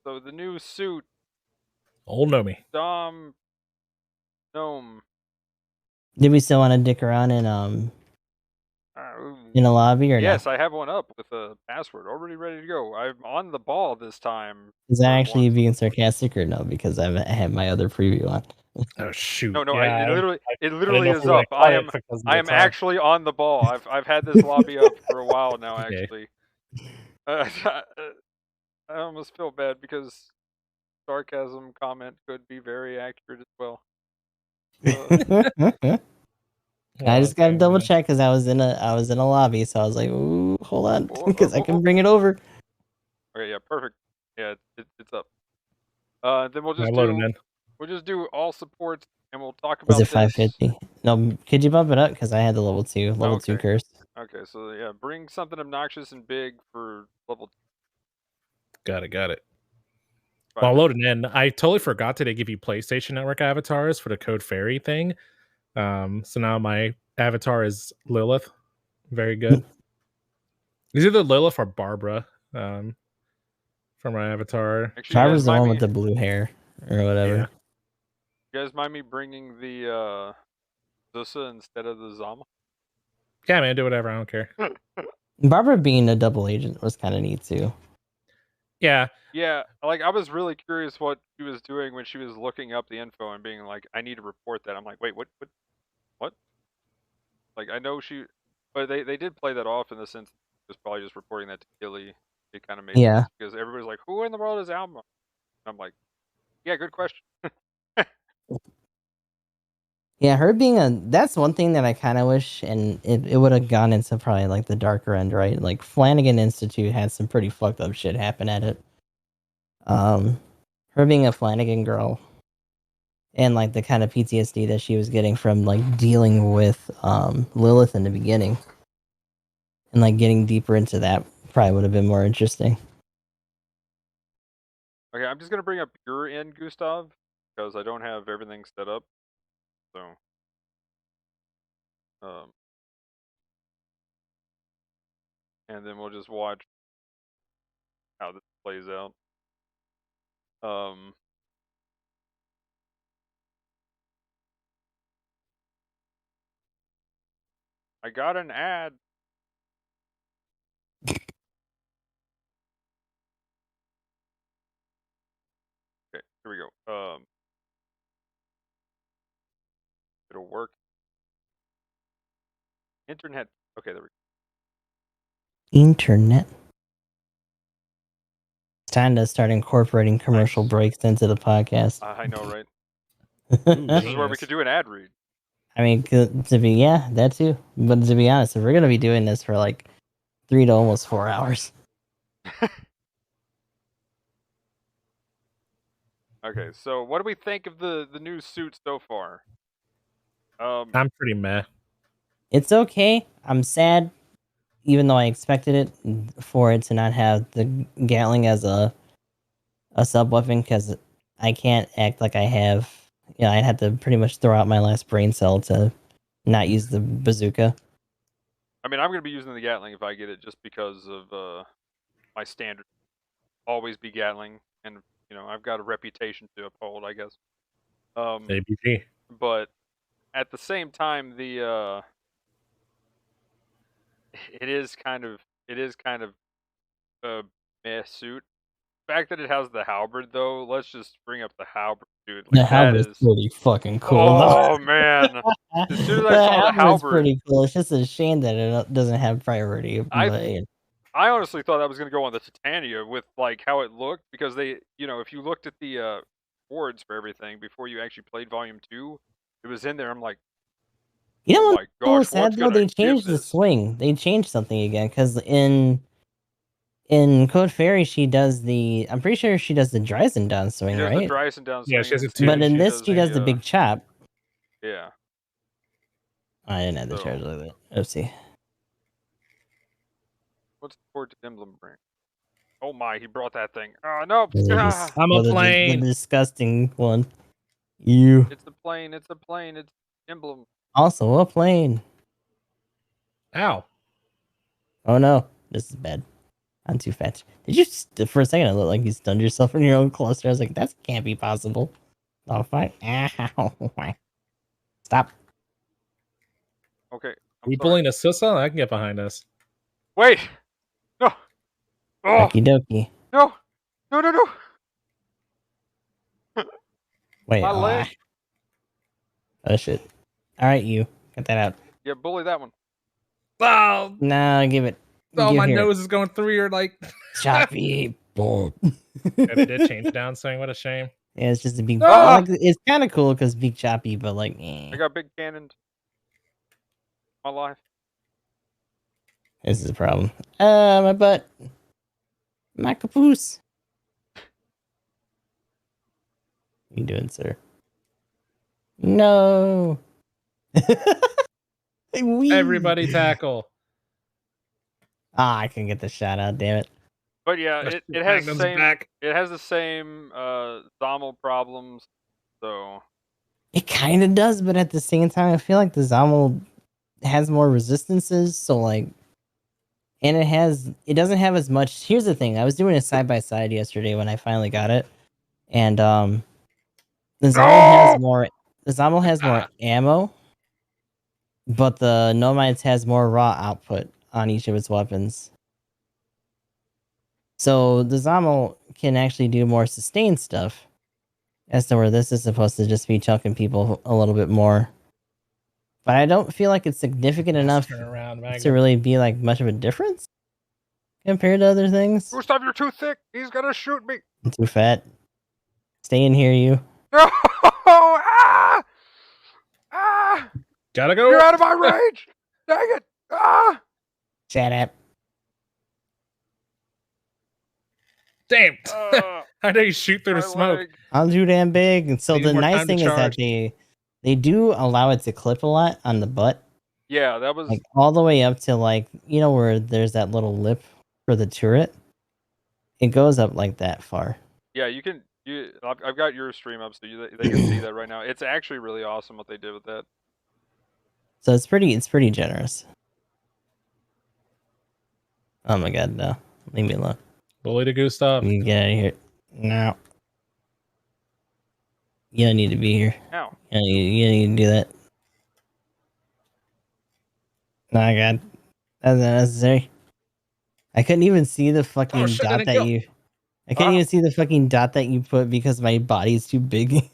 So the new suit, Old Nomi. Gnome. Did we still want to dick around in a lobby or yes, no? I have one up with a password already ready to go. I'm on the ball this time. Is that actually being sarcastic or no? Because I have my other preview on. Oh shoot! No, yeah, it literally is up. I am actually on the ball. I've had this lobby up for a while now. Okay. Actually, I almost feel bad because sarcasm comment could be very accurate as well. I just gotta double check because I was in a lobby, so I was like, "Ooh, hold on," because I can bring it over. Okay, yeah, perfect. Yeah, it's up. Then we'll just do all supports, and we'll talk about. Is it 550? No, could you bump it up because I had the level 2 curse. Okay, so yeah, bring something obnoxious and big for level 2. Got it. While loading in, I totally forgot today give you PlayStation Network avatars for the Code Fairy thing. So now my avatar is Lilith. Very good. It's either Lilith or Barbara. For my avatar. Actually, Barbara's the one with the blue hair or whatever. Yeah. You guys mind me bringing the Zusa instead of the Zama? Yeah, man, do whatever. I don't care. Barbara being a double agent was kind of neat too. Yeah. Yeah, like I was really curious what she was doing when she was looking up the info and being like, "I need to report that." I'm like, "Wait, what? Like, I know she, but they did play that off in the sense it was probably just reporting that to Gilly. It kind of made sense because everybody's like, "Who in the world is Alma?" I'm like, "Yeah, good question." Yeah, her being that's one thing that I kind of wish, and it would have gone into probably like the darker end, right? Like Flanagan Institute had some pretty fucked up shit happen at it. Her being a Flanagan girl, and like the kind of PTSD that she was getting from like dealing with Lilith in the beginning, and like getting deeper into that probably would have been more interesting. Okay, I'm just gonna bring up your end, Gustav, because I don't have everything set up. So, and then we'll just watch how this plays out. I got an ad. Okay, here we go. It'll work. Internet. Okay, there we go. Internet. It's time to start incorporating commercial breaks into the podcast. I know, right? This is where we could do an ad read. I mean, that too. But to be honest, if we're gonna be doing this for like 3 to almost 4 hours. Okay, so what do we think of the new suit so far? I'm pretty meh. It's okay. I'm sad, even though I expected it for it to not have the Gatling as a sub weapon, because I can't act like I have. You know, I'd have to pretty much throw out my last brain cell to not use the bazooka. I mean, I'm gonna be using the Gatling if I get it, just because of my standard. Always be Gatling, and you know I've got a reputation to uphold, I guess. ABG. But at the same time, the it is kind of a meh suit. The fact that it has the halberd, though, let's just bring up the halberd, dude. Like, the halberd is pretty fucking cool. Oh man! As soon as I saw the halberd, pretty cool. It's just a shame that it doesn't have priority. I honestly thought that was going to go on the Titania with like how it looked, because they, you know, if you looked at the boards for everything before you actually played Volume 2, it was in there. I'm like, you know, oh my gosh, sad though, they changed the swing. They changed something again, because in Code Fairy, she does the. I'm pretty sure she does the Dryzen down swing, right? The Dryzen down swing. Yeah, she has it too. But in this, she does the big chop. Yeah. I didn't have the charge like that. Let's see. What's the port emblem bring? Oh my, he brought that thing. Oh no! I'm a plane. The disgusting one. You. It's a plane. It's a plane. It's emblem. Also a plane. Ow. Oh no, this is bad. I'm too fat. Did you for a second? It looked like you stunned yourself in your own cluster. I was like, that can't be possible. Oh, fine. Ow. Stop. Okay. Are we pulling a Sissa? I can get behind us. Wait. No. Oh. Okie dokie. No. No. No. No. Wait. My leg. Oh shit. All right, you get that out. Yeah, bully that one. Oh, No, give it. oh, give my here. nose is going through your like. Choppy. Boom. Yeah, they did change down saying what a shame. Yeah, it's just a big. Ah! Like, it's kind of cool because big choppy, but like, I got big cannoned. My life. This is a problem. My butt. My caboose. What you doing, sir? No. Everybody tackle. Ah, I can get the shot out. Damn it. But yeah, it has the Magnum's same. back. It has the same Zommel problems. So It kind of does, but at the same time, I feel like the Zommel has more resistances. So like, and it doesn't have as much. Here's the thing: I was doing a side by side yesterday when I finally got it, and the Zommel has more. The Zommel has more ammo, but the Gnomides has more raw output on each of its weapons. So the Zommel can actually do more sustained stuff, as to where this is supposed to just be chunking people a little bit more. But I don't feel like it's significant enough Turn around, to Magnum. really be like much of a difference compared to other things. Gustav, you're too thick. He's gonna shoot me. I'm too fat. Stay in here, you. No! Ah! Ah! Gotta go. You're out of my range. Dang it! Ah! Shut up. Damn. Uh, How do you shoot through the my smoke? leg. I'm too damn big. And so Need the more nice time to thing is that charge. they do allow it to clip a lot on the butt. Yeah, that was. Like all the way up to like, you know, where there's that little lip for the turret. It goes up like that far. Yeah, you can. I've got your stream up, so they can see that right now. It's actually really awesome what they did with that. So it's pretty generous. Oh my god, no. Leave me alone. Bully to Gustav. You get out of here. No. You don't need to be here. Ow. You don't need to do that. No, god. That's not necessary. I couldn't even see the fucking shit, dot didn't that kill. you... I couldn't even see the fucking dot that you put because my body's too big.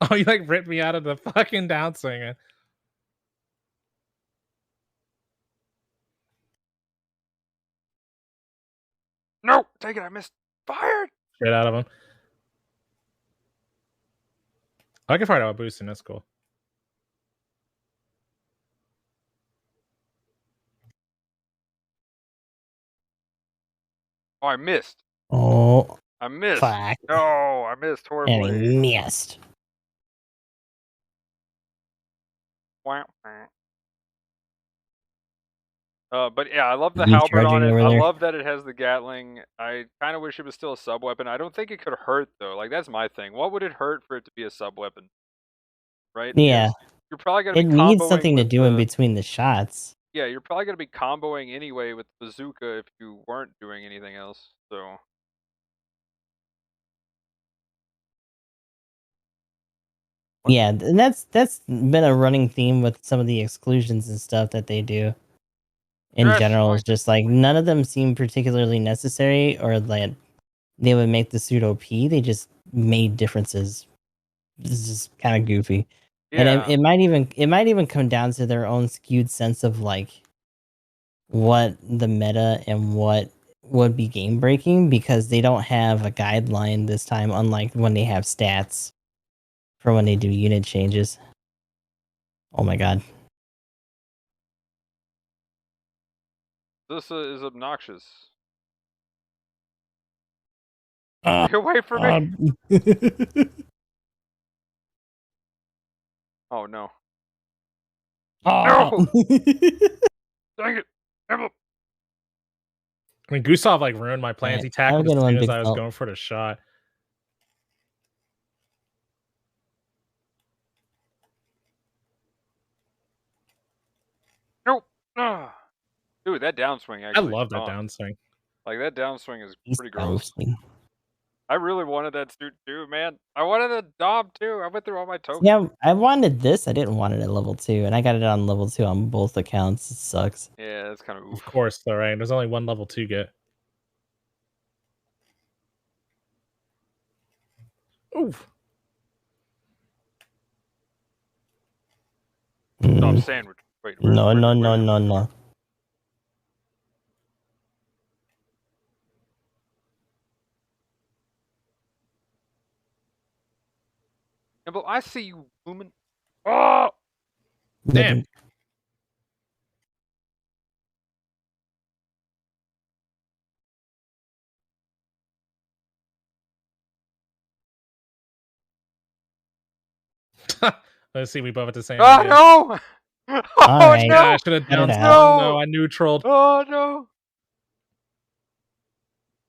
Oh, you like ripped me out of the fucking downswing. No! Take it, I missed. Fired! Get out of him. I can fire out boosting. That's cool. Oh, I missed. Oh, I missed. fuck. No, I missed And horribly. he missed. Wah, wah. But yeah, I love the You halberd on charging it. over I there? love that it has the Gatling. I kind of wish it was still a sub weapon. I don't think it could hurt though. Like that's my thing. What would it hurt for it to be a sub weapon? Right? Yeah. Because you're probably gonna It be needs comboing something to with do in the- between the shots. Yeah, you're probably gonna be comboing anyway with bazooka if you weren't doing anything else. So Yeah, and that's been a running theme with some of the exclusions and stuff that they do. In Yes, general, like- it's just like none of them seem particularly necessary, or that they would make the suit OP. They just made differences. This is kind of goofy, and yeah, it might even come down to their own skewed sense of like what the meta and what would be game breaking, because they don't have a guideline this time, unlike when they have stats for when they do unit changes. Oh my god. this is obnoxious. Uh, Get away from me! um, Oh no! oh. Dang it! Emblem! I mean, Gustav like ruined my plans. Alright, He tackled have a as good one, soon as Big I was Salt. going for the shot. Nope! Ah. Dude, that downswing I actually. love that downswing. Like that downswing is He's pretty gross. ghosting. I really wanted that suit too, man. I wanted a Dom too. I went through all my tokens. Yeah, I wanted this. I didn't want it at level 2, and I got it on level 2 on both accounts. It sucks. Yeah, that's kind of oof. Of course, though, right? There's only one level 2 get. Oof. Dom Mm. sandwich. Wait. No. But I see you, Lumen. Oh! Damn. Let's see, we both at the same. Oh no! Oh Alright. no! Yeah, I should have Cut it done. out. No, I neutraled. Oh no!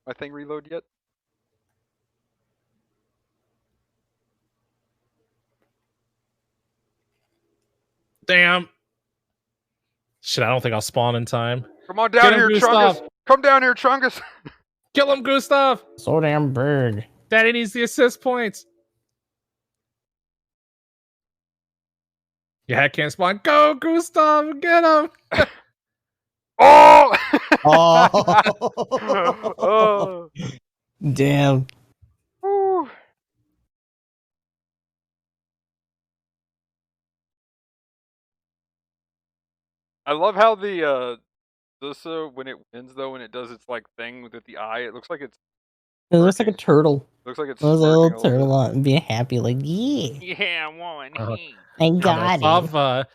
My thing reload yet? Damn. Shit, I don't think I'll spawn in time. Come on down Get him, here, Gustav. Chungus! Come down here, Chungus! Kill him, Gustav! So damn bird. Daddy needs the assist points. Yeah, I can't spawn. Go, Gustav! Get him! Oh! Oh. Oh! Damn. Whew. I love how the this when it wins though, when it does its like thing with the eye, it looks like it's It looks like a turtle. looks like it's It was a smirking little turtle bit. on being happy, like, yeah, Yeah, I won. I got it.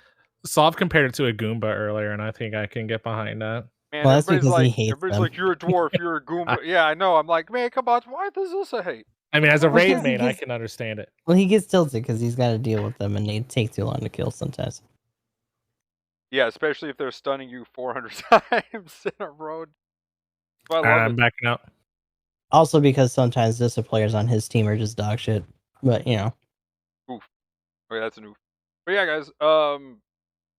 Sov compared it to a Goomba earlier, and I think I can get behind that. Man, Well, that's everybody's because he like, hates them. like, you're a dwarf, you're a Goomba. Yeah, I know. I'm like, man, come on, why does this a hate? I mean, as a Well, raid because he main, I gets- can understand it. Well, he gets tilted because he's got to deal with them, and they take too long to kill sometimes. Yeah, especially if they're stunning you 400 times in a row. I love I'm it. backing out. Also, because sometimes just the players on his team are just dog shit. But you know, Okay, that's a new. But yeah, guys.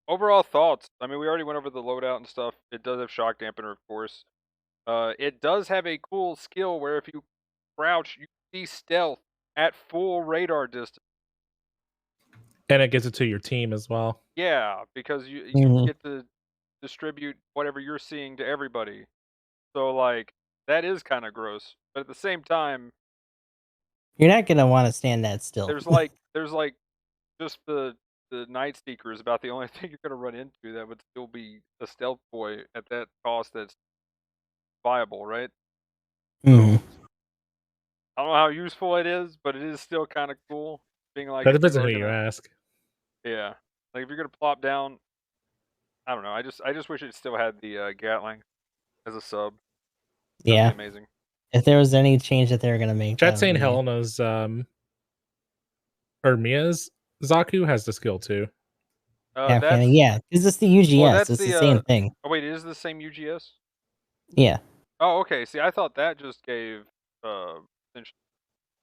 Overall thoughts. I mean, we already went over the loadout and stuff. It does have shock dampener, of course. It does have a cool skill where if you crouch, you see stealth at full radar distance. And it gives it to your team as well. Yeah, because you Mhm. get to distribute whatever you're seeing to everybody. So like that is kind of gross, but at the same time, you're not gonna want to stand that still. there's like just the Night Seeker is about the only thing you're gonna run into that would still be a stealth boy at that cost that's viable, right? Mhm. I don't know how useful it is, but it is still kind of cool. Being like, That if depends people on are who you gonna- ask. Yeah, like if you're gonna plop down, I don't know. I just wish it still had the Gatling as a sub. That'd be Yeah. amazing. If there was any change that they were gonna make, Chat that saying would be- Helena's or Mia's Zaku has the skill too. half That's cannon. Yeah, because it's the UGS. well, that's it's the the same thing. oh wait, it is the same UGS. Yeah. Oh, okay. See, I thought that just gave essentially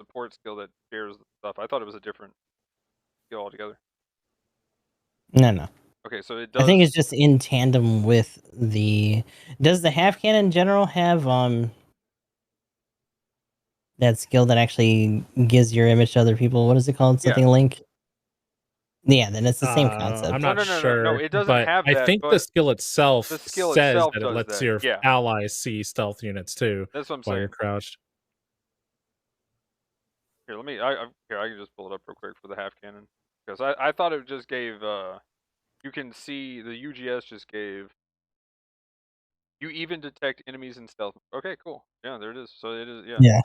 support skill that shares the stuff. I thought it was a different skill altogether. No. Okay, so it does. I think it's just in tandem with the. Does the half cannon general have that skill that actually gives your image to other people? What is it called? Something link. Yeah, then it's the same concept. I'm No, not no, sure. it doesn't but have I that, think the but skill itself the skill says itself that it does lets that, your yeah. allies see stealth units too That's what I'm while saying. you're crouched. Here, let me. Here, I can just pull it up real quick for the half cannon because I thought it just gave. You can see the UGS just gave. You even detect enemies in stealth. Okay, cool. Yeah, there it is. So it is. Yeah. Yeah.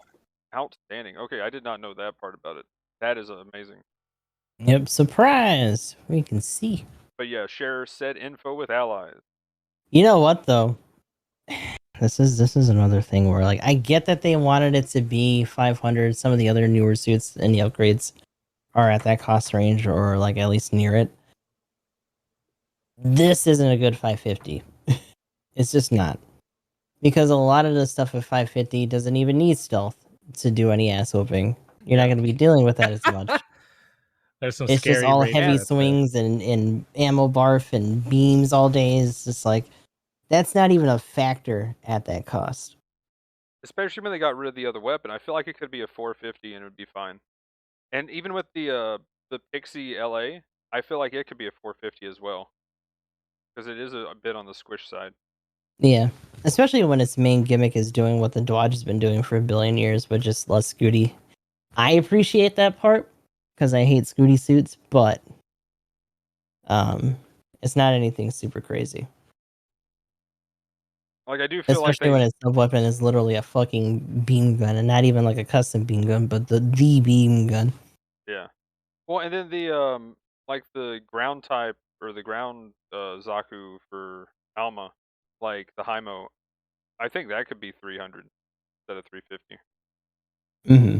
Outstanding. Okay, I did not know that part about it. That is amazing. Yep, surprise. We can see. But yeah, share said info with allies. You know what though? This is another thing where like I get that they wanted it to be 500. Some of the other newer suits and the upgrades are at that cost range or like at least near it. This isn't a good 550. It's just not. Because a lot of the stuff at 550 doesn't even need stealth to do any ass whooping. You're not going to be dealing with that as much. There's some It's scary just all raid heavy units there. swings and ammo barf and beams all day. It's just like, That's not even a factor at that cost. Especially when they got rid of the other weapon. I feel like it could be a 450 and it would be fine. And even with the Pixie LA, I feel like it could be a 450 as well. Because it is a bit on the squish side. Yeah. Especially when its main gimmick is doing what the Dodge has been doing for a billion years, but just less Scooty. I appreciate that part because I hate Scooty suits, but it's not anything super crazy. Like, I do feel Especially like when its sub-weapon is literally a fucking beam gun, and not even like a custom beam gun, but the beam gun. Yeah. Well, and then the like the ground type or the ground Zaku for Alma, like the Hymo, I think that could be 300 instead of 350. Mm-hmm.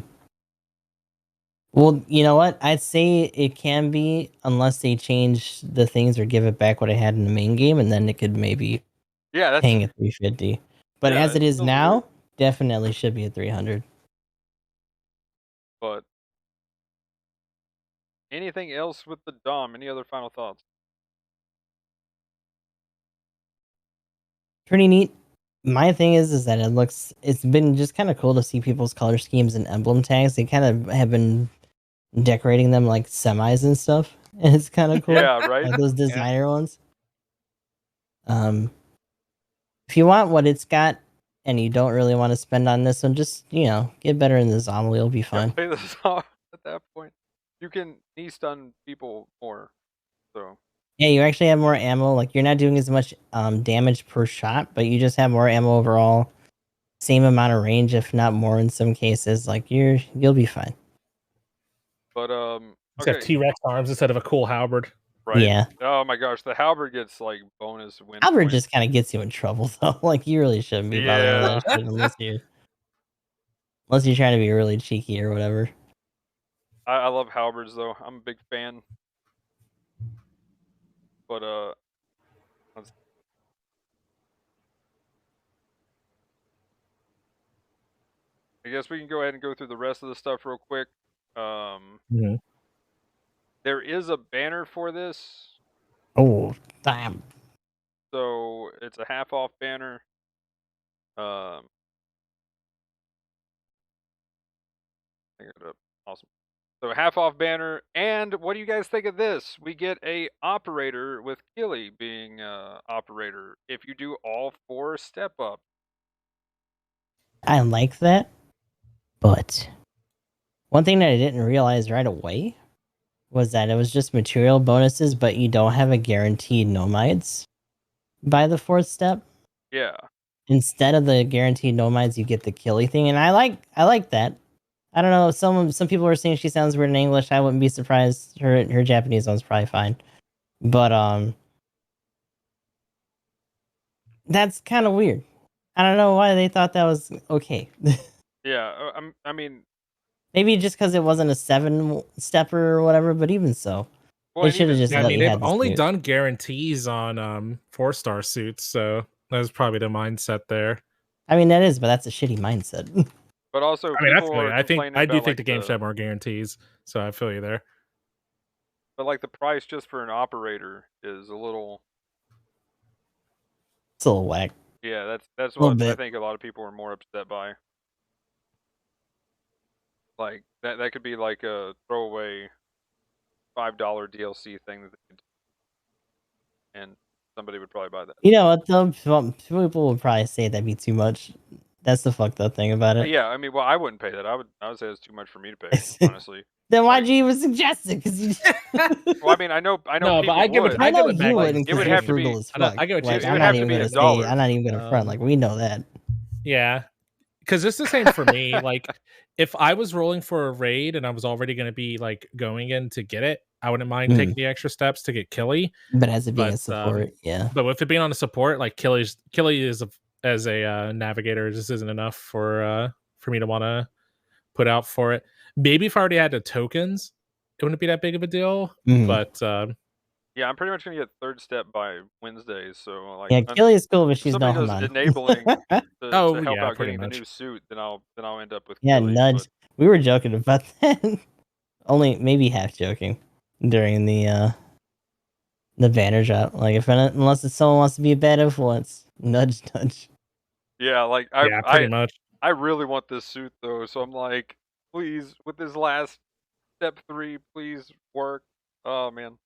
Well, you know what? I'd say it can be unless they change the things or give it back what it had in the main game, and then it could maybe Yeah, that's hang at 350. But yeah, as it is feels now, weird. definitely should be at 300. But anything else with the Dom? Any other final thoughts? Pretty neat. My thing is that it's been just kind of cool to see people's color schemes and emblem tags. They kind of have been decorating them like semis and stuff. And it's kind of cool. Yeah, right. Like those designer ones. If you want what it's got and you don't really want to spend on this one, just, get better in the Zombie, you'll be Yeah, fine. play this off at that point. You can knee stun people more. So Yeah, you actually have more ammo. Like you're not doing as much damage per shot, but you just have more ammo overall. Same amount of range, if not more in some cases. Like you'll be fine. but Just have T-Rex arms instead of a cool halberd. right. Yeah. Oh my gosh, the halberd gets like bonus win. Halberd points. just kind of gets you in trouble though. Like you really shouldn't be bothering with that shit unless you're trying to be really cheeky or whatever. I love halberds though. I'm a big fan. But I guess we can go ahead and go through the rest of the stuff real quick. There is a banner for this. Oh, damn. So it's a half off banner. Awesome. So half off banner, and what do you guys think of this? We get a operator with Killy being operator if you do all 4 step up. I like that, but one thing that I didn't realize right away was that it was just material bonuses, but you don't have a guaranteed Gnomides by the 4th step. Yeah. Instead of the guaranteed Gnomides, you get the Killy thing, and I like that. I don't know. Some people were saying she sounds weird in English. I wouldn't be surprised. Her Japanese one's probably fine, but that's kind of weird. I don't know why they thought that was okay. Yeah. I mean, maybe just because it wasn't a 7-stepper or whatever. But even so, well, they should have just. Yeah, let you they've have the only suit. done guarantees on 4-star suits, so that was probably the mindset there. I mean, that is, but that's a shitty mindset. But also, I mean, people are I do about, think like, the game should have more guarantees, so I feel you there. But like the price just for an operator is a little. It's a little whack. Yeah, that's what I think a lot of people are more upset by. Like that could be like a throwaway $5 DLC thing that they could do, and somebody would probably buy that. You know what though? People would probably say that'd be too much. That's the fucked up thing about it. Yeah, I mean, well, I wouldn't pay that. I would say it's too much for me to pay, honestly. Then why'd you even suggest it? Because you. Well, I mean, I know. No, people but I give would. it. I I know give it you back. wouldn't. It would have to be. As fuck. I get what you. Like, It would have to be $1. I'm not even gonna front. Like we know that. Yeah, because it's the same for me. Like, if I was rolling for a raid and I was already going to be like going in to get it, I wouldn't mind taking the extra steps to get Killy. But as it being a support, yeah. But with it being on a support, like Killy is as a navigator just isn't enough for me to want to put out for it. Maybe if I already had the tokens, it wouldn't be that big of a deal. But yeah, I'm pretty much gonna get 3rd step by Wednesday. So like, yeah, Killy is cool, but she's no somebody does enabling to help out getting the new suit, then I'll end up with yeah, Killy, nudge. but... We were joking about that. Only maybe half joking during the banner drop. Like unless someone wants to be a bad influence, Nudge, nudge. Yeah, like Yeah, pretty much. I really want this suit though, so I'm like, please, with this last step 3, please work. Oh man,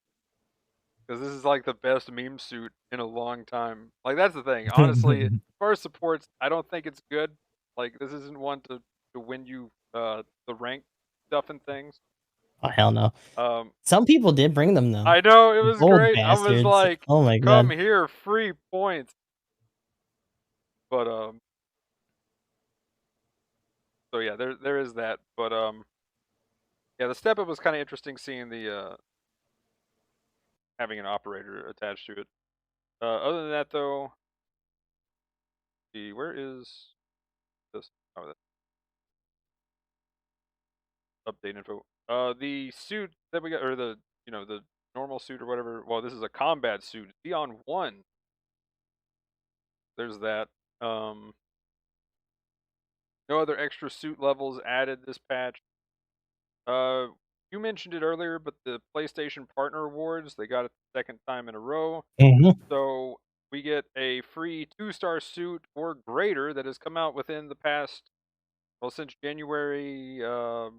because this is like the best meme suit in a long time. Like that's the thing. Honestly, as far as supports, I don't think it's good. Like this isn't one to win you the rank stuff and things. Oh hell no. Um, Some people did bring them though. I know it was Bold great. I was bastards. like, Oh my come god. here, free points. But so yeah, there is that. But yeah, the step up was kind of interesting seeing the having an operator attached to it. Other than that though, where is this? Oh, that update info. The suit that we got, or the the normal suit or whatever. Well, this is a combat suit. Xeon 1. There's that. No other extra suit levels added this patch. You mentioned it earlier, but the PlayStation Partner Awards, they got it the second time in a row. So we get a free 2-star suit or greater that has come out within the past, well, since January 6th,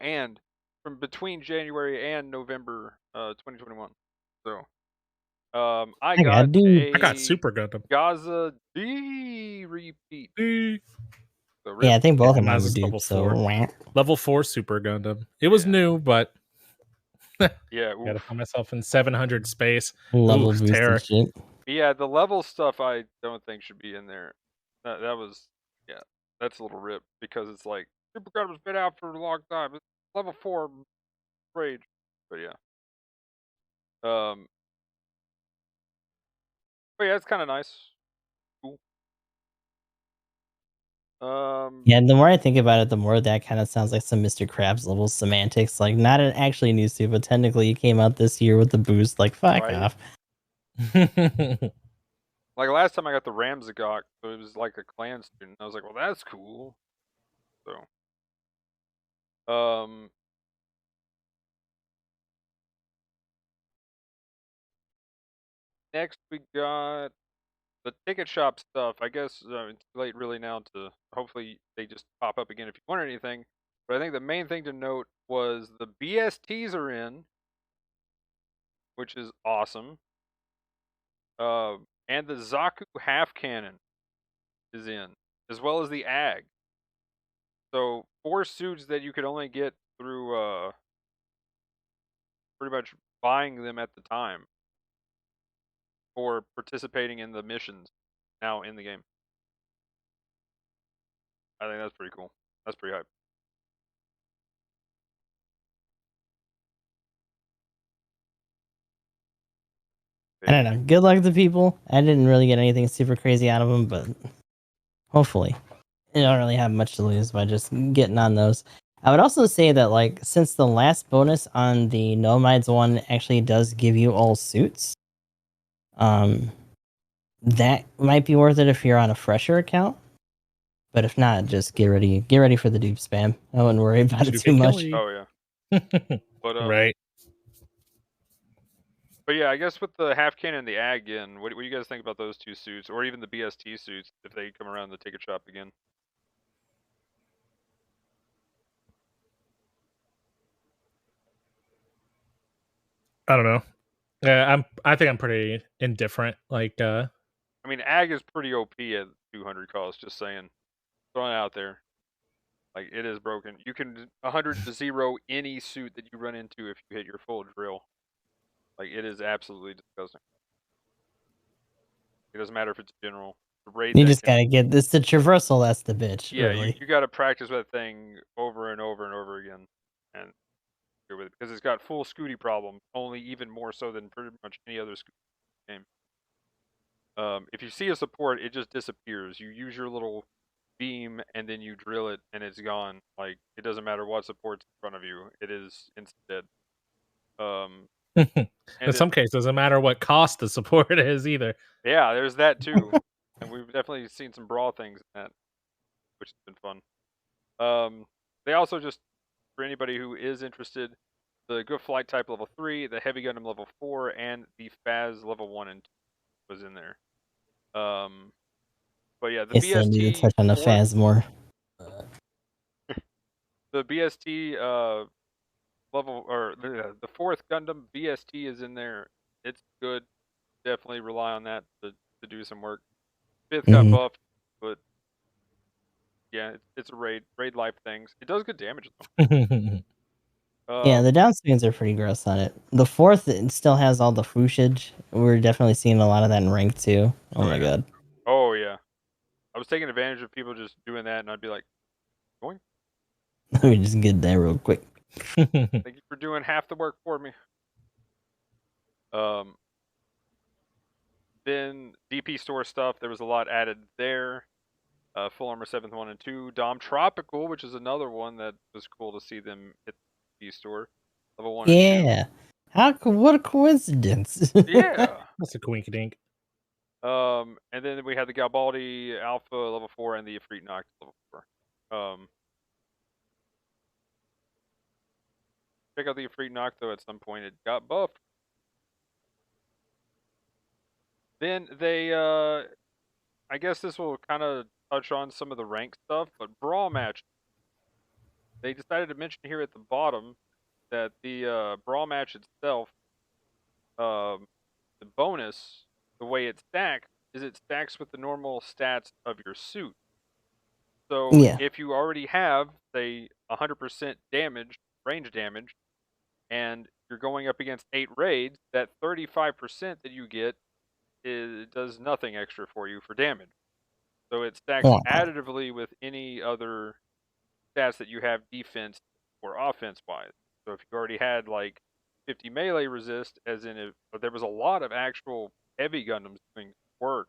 and from between January and November 2021. So I I got got dude. I got a Super Gundam. Gaza D repeat. So Yeah, I think both of mine them were is level dupes, so 4. wah. Level 4 Super Gundam. It was new, but yeah, gotta find myself in 700 space. Level Ooh, boosted terror. shit. yeah, the level stuff I don't think should be in there. That was that's a little rip because it's like Super Gundam's been out for a long time. It's level 4 rage. But yeah. But yeah, it's kind of nice. Cool. Yeah, the more I think about it, the more that kind of sounds like some Mr. Krabs level semantics. Like, not an actually new suit, but technically you came out this year with the boost. Like, fuck Right. off. Like last time I got the Ramzagok, so it was like a clan student. I was like, well, that's cool. So, next we got the ticket shop stuff. I guess it's too late really now to. Hopefully they just pop up again if you want anything. But I think the main thing to note was the BSTs are in, which is awesome. And the Zaku half cannon is in, as well as the AG. So 4 suits that you could only get through pretty much buying them at the time or participating in the missions now in the game. I think that's pretty cool. That's pretty hype. I don't know. Good luck to people. I didn't really get anything super crazy out of them, but hopefully. You don't really have much to lose by just getting on those. I would also say that, like, since the last bonus on the Gnomides one actually does give you all suits, that might be worth it if you're on a fresher account. But if not, just get ready for the dupe spam. I wouldn't worry about it too much. Oh yeah. But right. But yeah, I guess with the half cannon and the AG in, what do you guys think about those 2 suits, or even the BST suits if they come around the ticket shop again? I don't know. Yeah, I think I'm pretty indifferent. Like, I mean, AG is pretty OP at 200 cost. Just saying, throwing it out there. Like it is broken. You can 100 to 0 any suit that you run into if you hit your full drill. Like it is absolutely disgusting. It doesn't matter if it's general. The raid You that just gotta get this. The traversal, that's the bitch. yeah, really. you got to practice that thing over and over and over again, and go with it because it's got full Scooty problem. Only even more so than pretty much any other Scooty game. If you see a support, it just disappears. You use your little beam and then you drill it and it's gone. Like it doesn't matter what support's in front of you. It is instant dead. in some cases, doesn't matter what cost the support is either. Yeah, there's that too. And we've definitely seen some Brawl things in that, which has been fun. They also just, for anybody who is interested, the Good Flight Type level 3, the Heavy Gundam level 4, and the Phaz level 1 and 2 was in there. But yeah, the I still need to BST touch on the Phaz more. the BST level, or the 4th Gundam BST is in there. It's good. Definitely rely on that to do some work. 5th got buffed, but yeah, it's a raid life things. It does good damage though. Yeah, the down swings are pretty gross on it. The 4th, it still has all the fooshage. We're definitely seeing a lot of that in rank too. Oh my god. Oh yeah. I was taking advantage of people just doing that, and I'd be like, going? Let me just get that real quick. Thank you for doing half the work for me. Then DP store stuff, there was a lot added there. Full Armor 7th 1 and 2. Dom Tropical, which is another one that was cool to see them hit the DP store. Level 1 and 2. Yeah. What a coincidence. Yeah. That's a coinkydink. And then we had the Galbaldi Alpha level 4 and the Ifrit Noct level 4. Check out the Ifrit Noct though, at some point it got buffed. Then they I guess this will kind of touch on some of the rank stuff, but Brawl match. They decided to mention here at the bottom that the Brawl match itself, the bonus, the way it stacks, is it stacks with the normal stats of your suit. So if you already have, say, 100% damage, range damage, and you're going up against 8 raids, that 35% that you get does nothing extra for you for damage. So it stacks additively with any other stats that you have defense or offense wise. So if you already had like 50 melee resist, as in if there was a lot of actual heavy Gundams doing work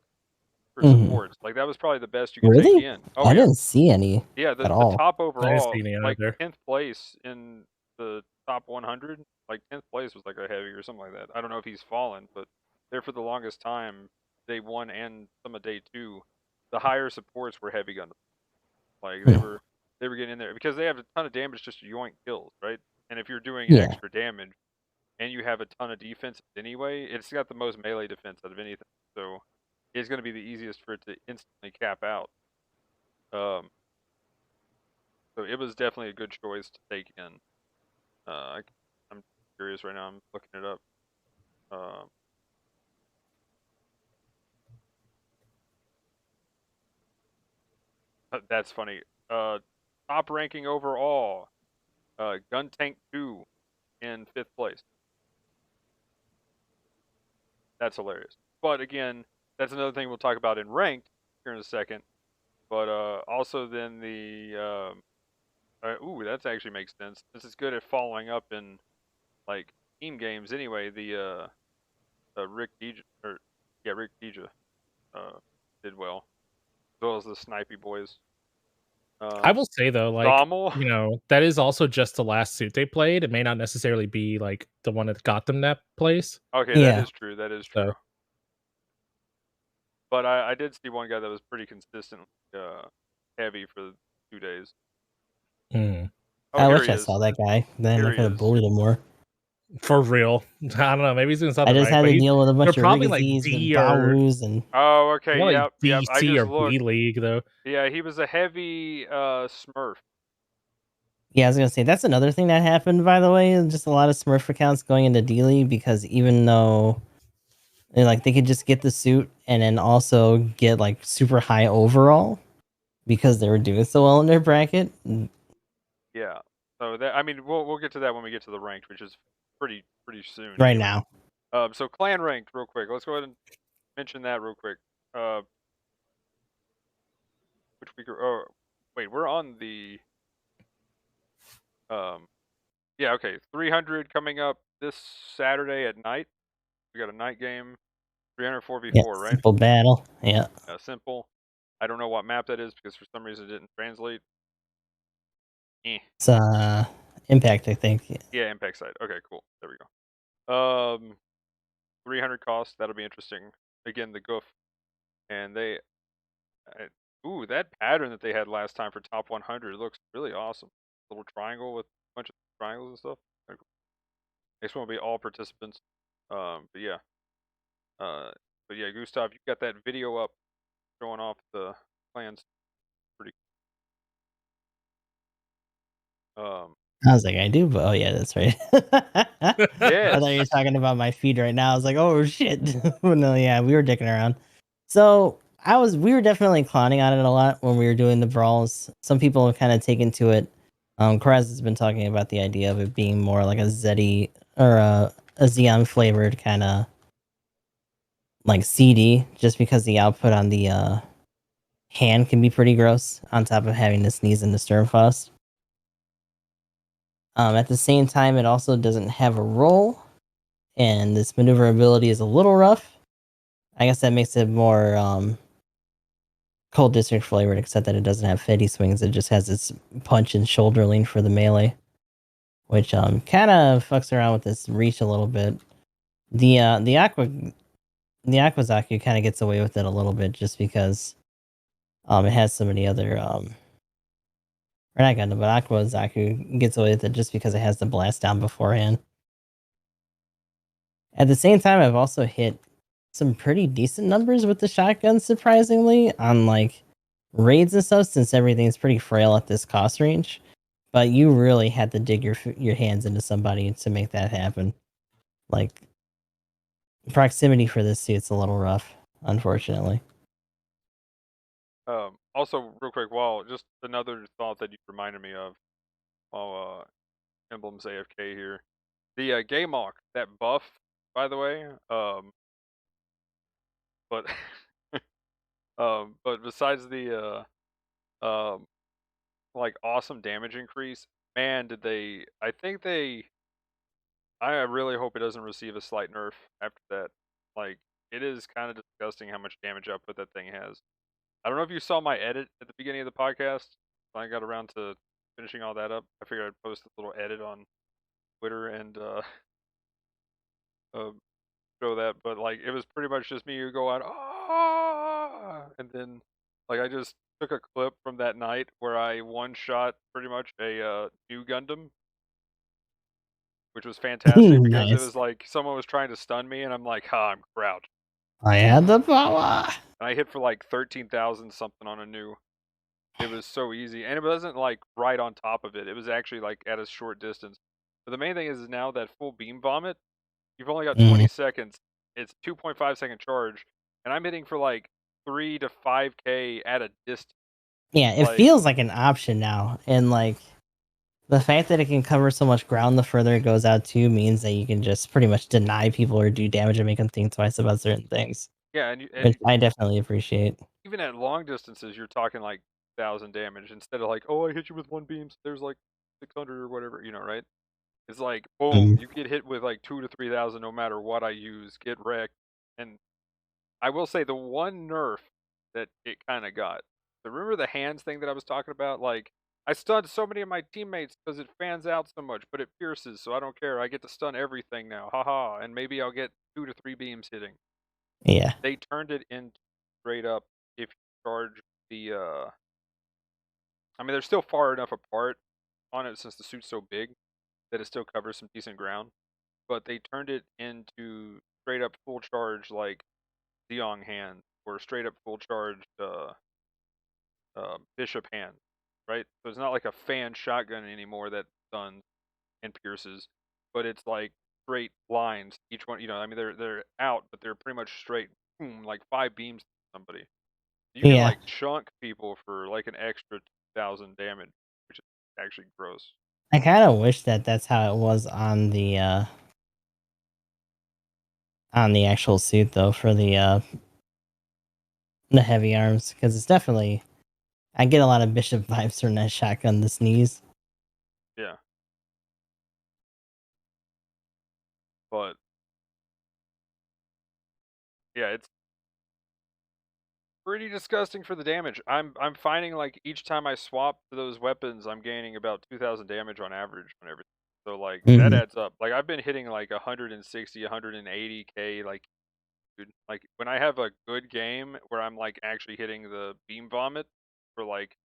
for supports, like that was probably the best you could take in. Oh, I didn't see any. Yeah, the all. top overall, like either. 10th place in the top 100, like 10th place was like a heavy or something like that. I don't know if he's fallen, but there for the longest time, day 1 and some of day 2, the higher supports were heavy Gundam. Like they were getting in there because they have a ton of damage just to yoink kills, right? And if you're doing extra damage and you have a ton of defense anyway, it's got the most melee defense out of anything. So it's going to be the easiest for it to instantly cap out. So it was definitely a good choice to take in. I'm curious right now. I'm looking it up. That's funny. Top ranking overall, Gun Tank 2 in 5th place. That's hilarious. But again, that's another thing we'll talk about in ranked here in a second. But also then the that actually makes sense. This is good at following up in like team games anyway. The Rick Deja, Rick Deja did well, as well as the Snipey boys. I will say though, like you know, that is also just the last suit they played. It may not necessarily be like the one that got them that place. Okay, that is true. That is true. So. But I did see one guy that was pretty consistently heavy for 2 days. I wish I saw that guy. Then I could have bullied him more. For real. I don't know. Maybe he's doing something I just right, had to deal with a bunch of probably like Rigazis D and or and oh, okay, like yeah. I DC just or looked. B League though. Yeah, he was a heavy Smurf. Yeah, I was gonna say that's another thing that happened. By the way, just a lot of Smurf accounts going into D League because even though they could just get the suit and then also get like super high overall because they were doing so well in their bracket. Yeah. So that, I mean, we'll get to that when we get to the ranked, which is pretty soon. Right now. So clan ranked, real quick. Let's go ahead and mention that real quick. Which we could, oh wait, we're on the yeah, okay, 300 coming up this Saturday at night. We got a night game, 304v4, right? Simple battle. Yeah. Simple. I don't know what map that is because for some reason it didn't translate. It's Impact, I think. Yeah, Impact side. Okay, cool. There we go. 300 cost. That'll be interesting. Again, the goof, and they. Ooh, that pattern that they had last time for top 100 looks really awesome. Little triangle with a bunch of triangles and stuff. Next one will be all participants. But yeah. But yeah, Gustav, you got that video up showing off the plans. Pretty. I was like, I do, but oh yeah, that's right. I Yes. thought you were talking about my feed right now. I was like, oh shit. No, yeah, we were dicking around. So we were definitely clowning on it a lot when we were doing the brawls. Some people have kind of taken to it. Krabs has been talking about the idea of it being more like a Zeddy or a Xeon flavored kind of like CD, just because the output on the hand can be pretty gross, on top of having to sneeze and disturb fast. At the same time, it also doesn't have a roll, and this maneuverability is a little rough. I guess that makes it more Cold District flavored, except that it doesn't have Fetty swings. It just has its punch and shoulder lean for the melee, which kind of fucks around with this reach a little bit. The Aquazaku kind of gets away with it a little bit just because it has so many other or not Gundam, but Aquazaku gets away with it just because it has the blast down beforehand. At the same time, I've also hit some pretty decent numbers with the shotgun, surprisingly, on like raids and stuff, since everything's pretty frail at this cost range. But you really had to dig your hands into somebody to make that happen. Like, proximity for this suit's a little rough, unfortunately. Also, real quick, while just another thought that you reminded me of while Emblem's AFK here. The Gaymok, that buff, by the way, but but besides the like awesome damage increase, man, did they? I think they. I really hope it doesn't receive a slight nerf after that. Like, it is kind of disgusting how much damage output that thing has. I don't know if you saw my edit at the beginning of the podcast. When I got around to finishing all that up, I figured I'd post a little edit on Twitter and uh, show that. But like, it was pretty much just me going ah, and then like I just took a clip from that night where I one shot pretty much a new Gundam, which was fantastic because it Nice. was like someone was trying to stun me, and I'm like, ha, I'm crouched. I had the power. And I hit for like 13,000 something on a new. It was so easy, and it wasn't like right on top of it. It was actually like at a short distance. But the main thing is now that full beam vomit, you've only got 20 seconds. It's 2.5-second charge, and I'm hitting for like 3 to 5K at a distance. Yeah, it Like, feels like an option now, and like the fact that it can cover so much ground the further it goes out too means that you can just pretty much deny people or do damage and make them think twice about certain things. yeah, and Which I definitely appreciate. even at long distances, you're talking like 1,000 damage instead of like, oh, I hit you with one beam, so there's like 600 or whatever, right? It's like, boom, you get hit with like 2 to 3,000 no matter what I use, get wrecked. And I will say the one nerf that it kind of got. So remember the hands thing that I was talking about? Like, I stunned so many of my teammates because it fans out so much, but it pierces, so I don't care. I get to stun everything now, haha, and maybe I'll get 2 to 3 beams hitting. Yeah. They turned it into straight up if you charge the I mean, they're still far enough apart on it since the suit's so big that it still covers some decent ground. But they turned it into straight up full charge like Zeong hand or straight up full charge Bishop hand, right? So it's not like a fan shotgun anymore that stuns and pierces, but it's like straight lines. Each one, I mean, they're out, but they're pretty much straight, boom, like 5 beams to somebody. You can like chunk people for like an extra 2,000 damage, which is actually gross. I kind of wish that that's how it was on the actual suit though, for the heavy arms, because it's definitely, I get a lot of Bishop vibes from that shotgun, the sneeze. Yeah. But yeah, it's pretty disgusting for the damage. I'm finding like each time I swap to those weapons, I'm gaining about 2,000 damage on average on everything. So like that adds up. Like I've been hitting like 160, 180k. Like, dude, like when I have a good game where I'm like actually hitting the beam vomit for like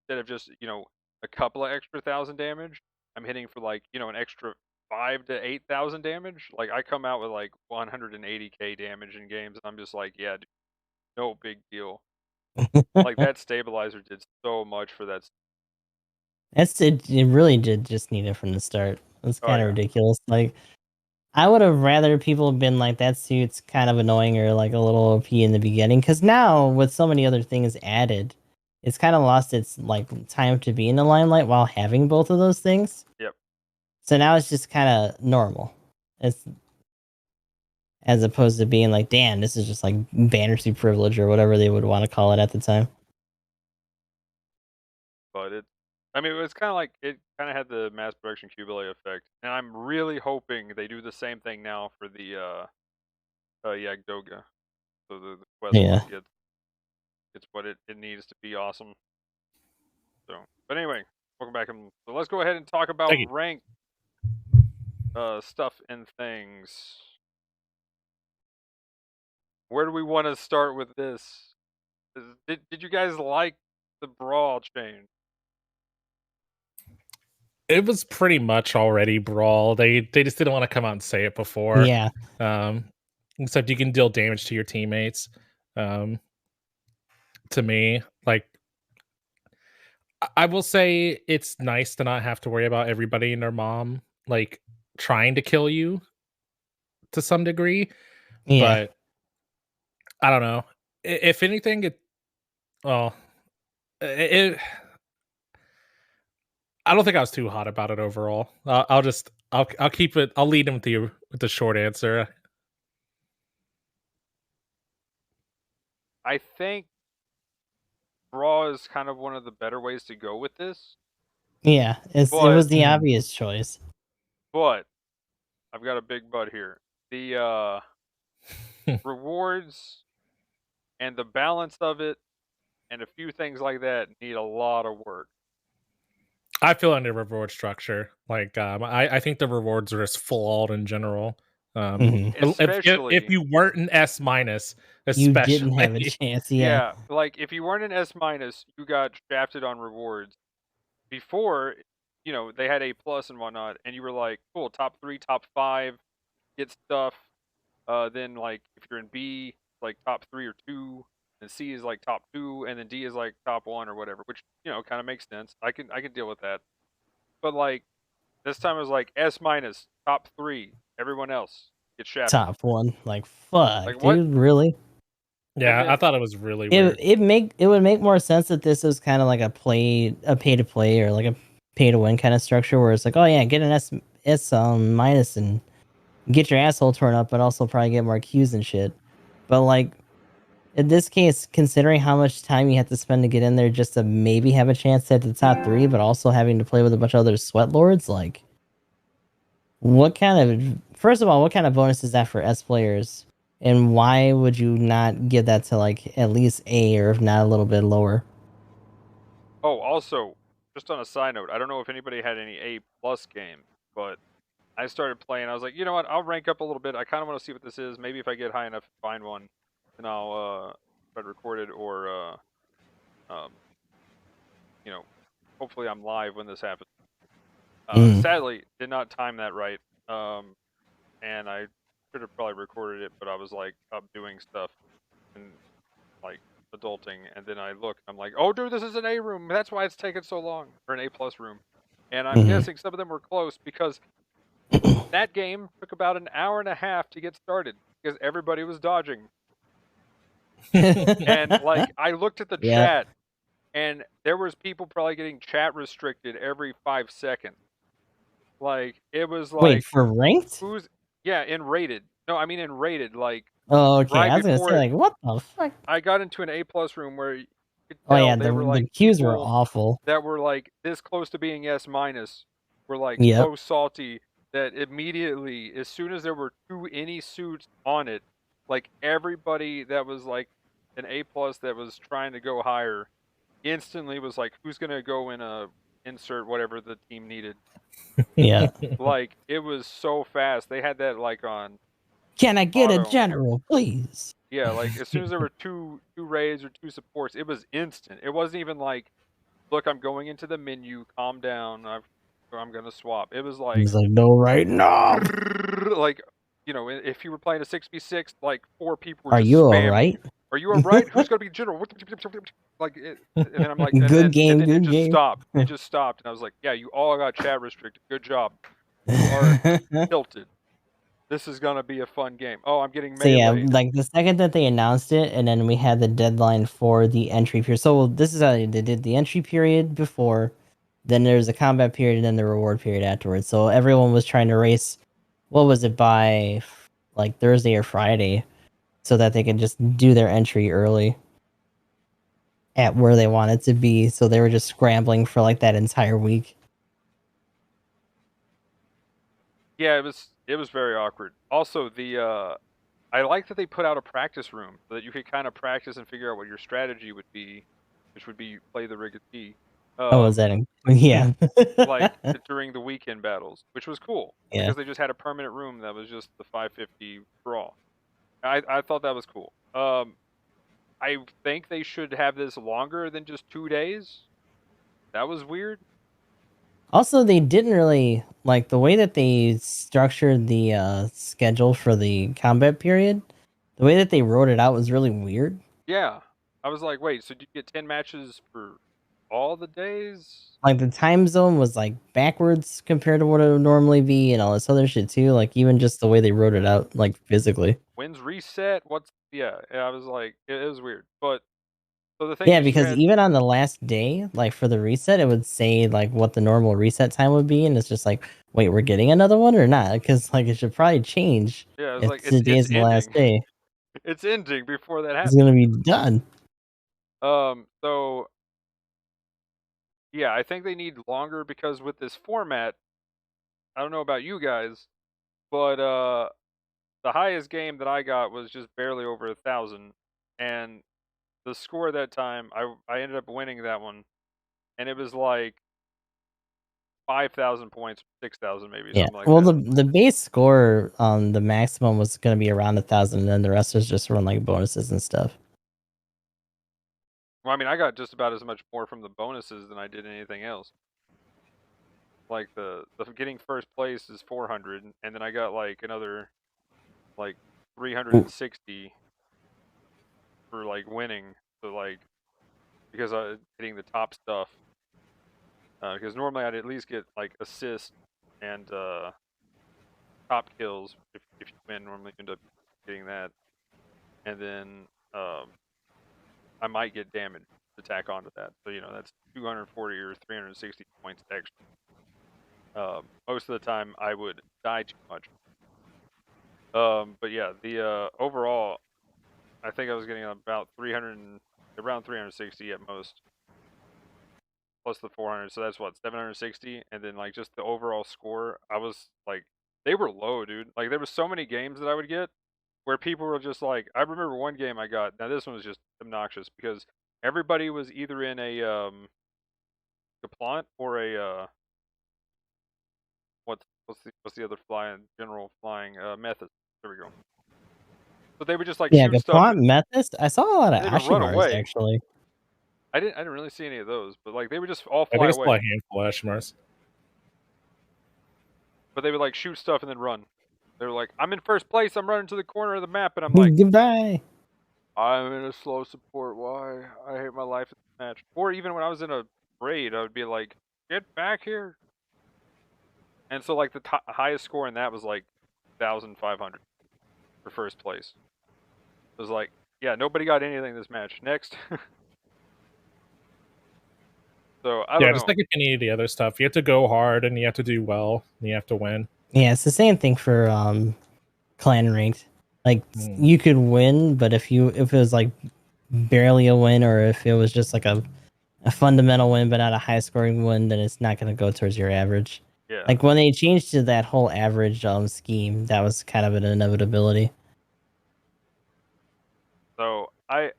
instead of just a couple of extra 1,000 damage, I'm hitting for like an extra 5 to 8,000 damage. Like I come out with like 180k damage in games, and I'm just like, yeah, dude, no big deal. Like that stabilizer did so much for that. It really did just need it from the start. It's Oh kind of yeah, ridiculous. Like I would have rather people have been like that suit's kind of annoying or like a little OP in the beginning, because now with so many other things added, it's kind of lost its like time to be in the limelight while having both of those things. yep. So now it's just kind of normal. It's as opposed to being like, damn, this is just like bannersy privilege or whatever they would want to call it at the time. But I mean, it's kind of like it kind of had the mass production Qbelly effect, and I'm really hoping they do the same thing now for the Yagdoga, so the quest Yeah. one gets what it needs to be awesome. So, but anyway, welcome back, and so let's go ahead and talk about Thank you. ranked stuff and things. Where do we want to start with this? Did you guys like the Brawl change? It was pretty much already Brawl. They just didn't want to come out and say it before. Yeah. Except you can deal damage to your teammates. To me, like I will say it's nice to not have to worry about everybody and their mom like trying to kill you to some degree. Yeah. But I don't know. If anything, well, it I don't think I was too hot about it overall. I'll keep it. I'll lead him with the short answer. I think Brawl is kind of one of the better ways to go with this. Yeah. It was the obvious choice. But I've got a big but here. The rewards and the balance of it and a few things like that need a lot of work. I feel under reward structure. Like I think the rewards are just flawed in general. Especially if you weren't an S minus, you especially didn't have a chance. yeah, like if you weren't an S minus, you got shafted on rewards. Before, you know, they had A plus and whatnot, and you were like, cool, top 3, top 5, get stuff. Then like if you're in B, like top 3 or 2, and C is like top 2, and then D is like top 1 or whatever, which you know kind of makes sense. I can deal with that. But like this time it was like S minus, top 3, everyone else gets shafted. Top 1. Like fuck, Like, dude, what? really? Yeah, then, I thought it was really weird. It would make more sense that this was kind of like a pay to play or like a pay to win kind of structure where it's like, oh yeah, get an S minus and get your asshole torn up, but also probably get more Qs and shit. But like in this case, considering how much time you have to spend to get in there just to maybe have a chance at the top 3, but also having to play with a bunch of other sweat lords, like first of all, what kind of bonus is that for S players? And why would you not give that to like at least A, or if not a little bit lower? oh, also, just on a side note, I don't know if anybody had any A plus games, but I started playing. I was like, you know what? I'll rank up a little bit. I kind of want to see what this is. Maybe if I get high enough to find one, then I'll try to record it or you know, hopefully I'm live when this happens. Sadly, did not time that right. And I should have probably recorded it, but I was like up doing stuff and like adulting, and then I look, I'm like, oh dude, this is an A room. That's why it's taken so long, or an A plus room. And I'm guessing some of them were close because that game took about an hour and a half to get started because everybody was dodging. And like I looked at the chat, and there was people probably getting chat restricted every 5 seconds. Like it was like, wait, for ranked? in rated. No, I mean in rated. Like Oh, okay. right I was gonna before say like, what the fuck? I got into an A plus room where you could Oh tell yeah, they were like the Qs were people awful. that were like this close to being S minus were like Yep. so salty that immediately, as soon as there were any suits on it, like everybody that was like an A plus that was trying to go higher instantly was like, who's gonna go in a insert whatever the team needed. Yeah. Like it was so fast. They had that like on Can I get auto. a general, please? Yeah, like as soon as there were two raids or 2 supports, it was instant. It wasn't even like, look, I'm going into the menu, calm down. I'm gonna swap. It was He like was like, no, right now. like, you know, if you were playing a 6v6, like 4 people were Are just you all spamming. right? Are you all right? Who's gonna be general? Like, and then I'm like, and Good then game, it good just game. stopped. It just stopped, and I was like, yeah, you all got chat restricted. Good job. You are tilted. This is gonna be a fun game. Oh, I'm getting So yeah, meleeed. like the second that they announced it, and then we had the deadline for the entry period. So this is how they did the entry period before, then there's a combat period, and then the reward period afterwards. So everyone was trying to race, what was it, by like Thursday or Friday, so that they could just do their entry early at where they wanted to be. So they were just scrambling for like that entire week. Yeah, it was very awkward. Also, I like that they put out a practice room so that you could kind of practice and figure out what your strategy would be, which would be play the Rigatee. Oh, was that yeah. Like during the weekend battles, which was cool Yeah. because they just had a permanent room that was just the 550 Brawl. I thought that was cool. I think they should have this longer than just 2 days. That was weird. Also, they didn't really like the way that they structured the schedule for the combat period. The way that they wrote it out was really weird. Yeah. I was like, wait, so do you get 10 matches for all the days? Like the time zone was like backwards compared to what it would normally be, and all this other shit too. Like even just the way they wrote it out, like physically. When's reset? What's yeah? I was like, it was weird. But so the thing Yeah, is, you because had even on the last day, like for the reset, it would say like what the normal reset time would be, and it's just like, wait, we're getting another one or not? Because like it should probably change yeah, it was if like today's it's the last ending. day. It's ending before that It's happens. gonna be done. So yeah, I think they need longer because with this format, I don't know about you guys, but the highest game that I got was just barely over 1,000, and the score that time, I ended up winning that one, and it was like 5,000 points, 6,000 maybe, Yeah. something like Well, that. the base score, the maximum was gonna be around 1,000, and then the rest was just run like bonuses and stuff. Well, I mean, I got just about as much more from the bonuses than I did anything else. Like the getting first place is 400, and then I got like another like 360 for like winning. So like because I hitting the top stuff. Because normally I'd at least get like assists and top kills if you win. Normally you end up getting that, and then I might get damage to tack onto that. So you know that's 240 or 360 points extra. Most of the time I would die too much. But yeah, the overall, I think I was getting about 300, around 360 at most, plus the 400. So that's what 760, and then like just the overall score, I was like, they were low, dude. Like there were so many games that I would get where people were just like, I remember one game I got. Now this one was just obnoxious because everybody was either in a Kaplant or a what's the other flying general flying method. There we go. But they would just like Yeah, shoot stuff Gapont and Method. I saw a lot of they would run Ashimars away. actually. I didn't really see any of those, but like they would just all I fly think it's away. like a handful of Ashmars. But they would like shoot stuff and then run. They were like, I'm in first place, I'm running to the corner of the map, and I'm like, Goodbye. I'm in a slow support, why? I hate my life in this match. Or even when I was in a raid, I would be like, get back here. And so like the highest score in that was like 1,500 for first place. It was like, yeah, nobody got anything this match. Next. So I don't know. Just like any of the other stuff, you have to go hard and you have to do well and you have to win. Yeah, it's the same thing for clan ranked. Like you could win, but if it was like barely a win, or if it was just like a fundamental win but not a high scoring win, then it's not going to go towards your average. Yeah. Like when they changed to that whole average scheme, that was kind of an inevitability. So I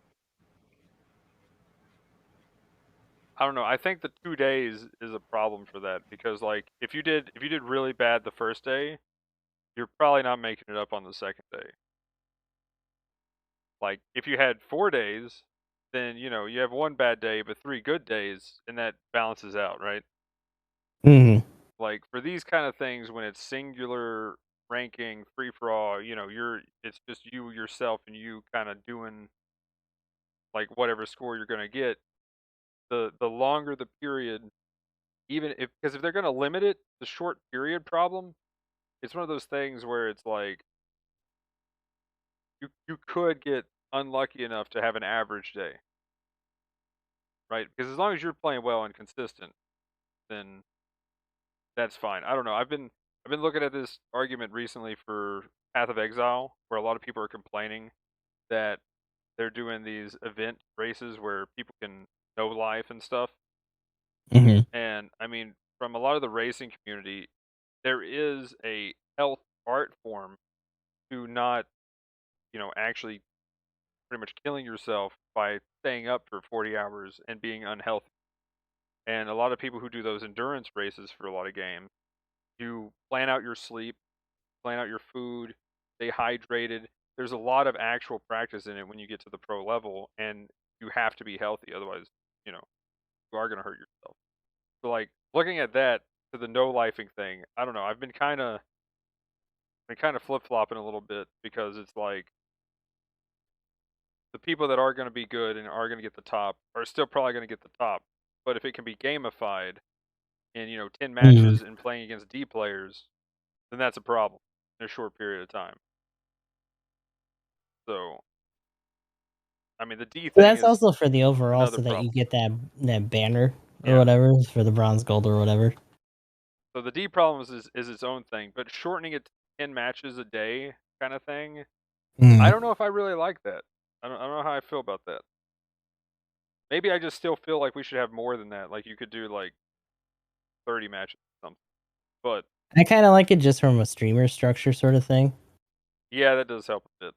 don't know. I think the 2 days is a problem for that because like if you did really bad the first day, you're probably not making it up on the second day. Like if you had 4 days, then you know, you have one bad day but 3 good days and that balances out, right? Mm-hmm. Like for these kind of things, when it's singular ranking, free for all, it's just you yourself and you kind of doing like whatever score you're gonna get. The longer the period, even if because if they're gonna limit it, the short period problem, it's one of those things where it's like you could get unlucky enough to have an average day, right? Because as long as you're playing well and consistent, then that's fine. I don't know. I've been looking at this argument recently for Path of Exile, where a lot of people are complaining that they're doing these event races where people can know life and stuff. Hmm. And I mean, from a lot of the racing community, there is a health art form to not, actually pretty much killing yourself by staying up for 40 hours and being unhealthy. And a lot of people who do those endurance races for a lot of games, you plan out your sleep, plan out your food, stay hydrated. There's a lot of actual practice in it when you get to the pro level, and you have to be healthy, otherwise, you know, you are gonna hurt yourself. So like looking at that to the no lifing thing, I don't know. I've been kind of flip flopping a little bit because it's like the people that are going to be good and are going to get the top are still probably going to get the top. But if it can be gamified in 10 Hmm. matches and playing against D players, then that's a problem in a short period of time. So I mean, the D But thing that's is also for the overall, another so that you problem. get that banner or Yeah. whatever for the bronze, gold, or whatever. So the D problem is its own thing, but shortening it to 10 matches a day kind of thing, I Mm. don't know if I really like that. I don't know how I feel about that. Maybe I just still feel like we should have more than that. Like you could do like 30 matches or something. But I kind of like it just from a streamer structure sort of thing. yeah, that does help a bit.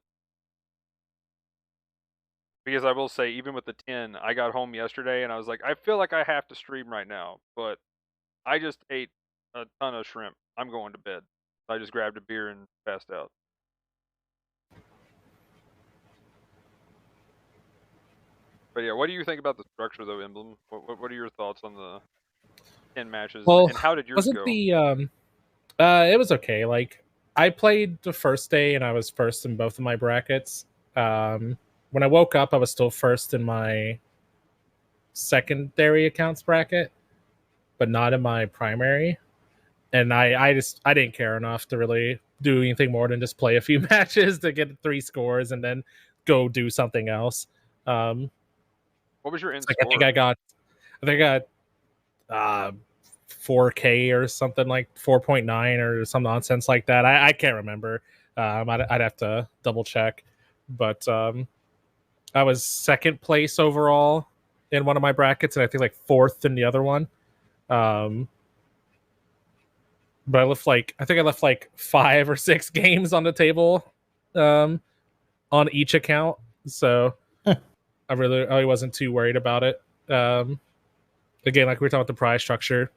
Because I will say, even with the 10, I got home yesterday and I was like, I feel like I have to stream right now, but I just ate a ton of shrimp. I'm going to bed. I just grabbed a beer and passed out. But yeah, what do you think about the structure though, Emblem? What are your thoughts on the 10 matches Well, and how did yours wasn't go? the it was okay. Like I played the first day and I was first in both of my brackets. When I woke up, I was still first in my secondary accounts bracket, but not in my primary. And I didn't care enough to really do anything more than just play a few matches to get 3 scores and then go do something else. Um, What was your end it's like I think score? I got 4K or something, like 4.9 or some nonsense like that. I can't remember. I'd have to double check, but I was second place overall in one of my brackets, and I think like fourth in the other one. Um, but I think I left like 5 or 6 games on the table, um, on each account. So I wasn't too worried about it. Again, like we were talking about the prize structure,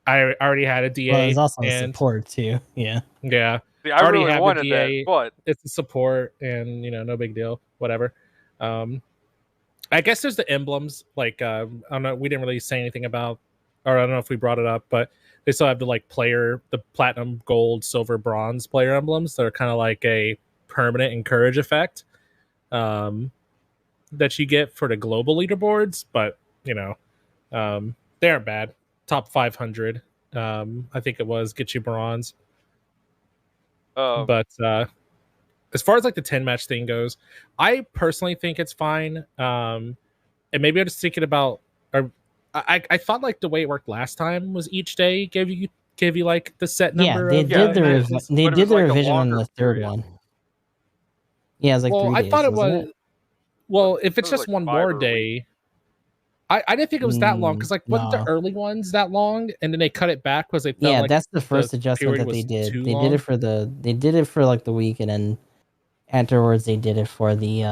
I already had a Well, there's DA, also the and support too. Yeah. yeah, See, I I already really have the wanted that, DA. but It's a support, and no big deal. Whatever. Um, I guess there's the emblems. Like I don't know. We didn't really say anything about, or I don't know if we brought it up, but they still have the platinum, gold, silver, bronze player emblems that are kind of like a permanent encourage effect, um, that you get for the global leaderboards. But they aren't bad. Top 500. I think it was get you bronze. um, But as far as like the 10 match thing goes, I personally think it's fine. And maybe I'm just thinking about, or I thought like the way it worked last time was each day gave you like the set Yeah, number they of yeah, did the the and matches. they but it did was the like a revision on longer the third period. one. Yeah, it was like Well, 3 I thought days, it wasn't was it? well, if It it's was just like one 5 more or a week. day, I didn't think it was that long because like wasn't the No. early ones that long, and then they cut it back because they felt Yeah, like that's the the first adjustment period that they was did. too They did it long. for like the week, and then afterwards they did it for the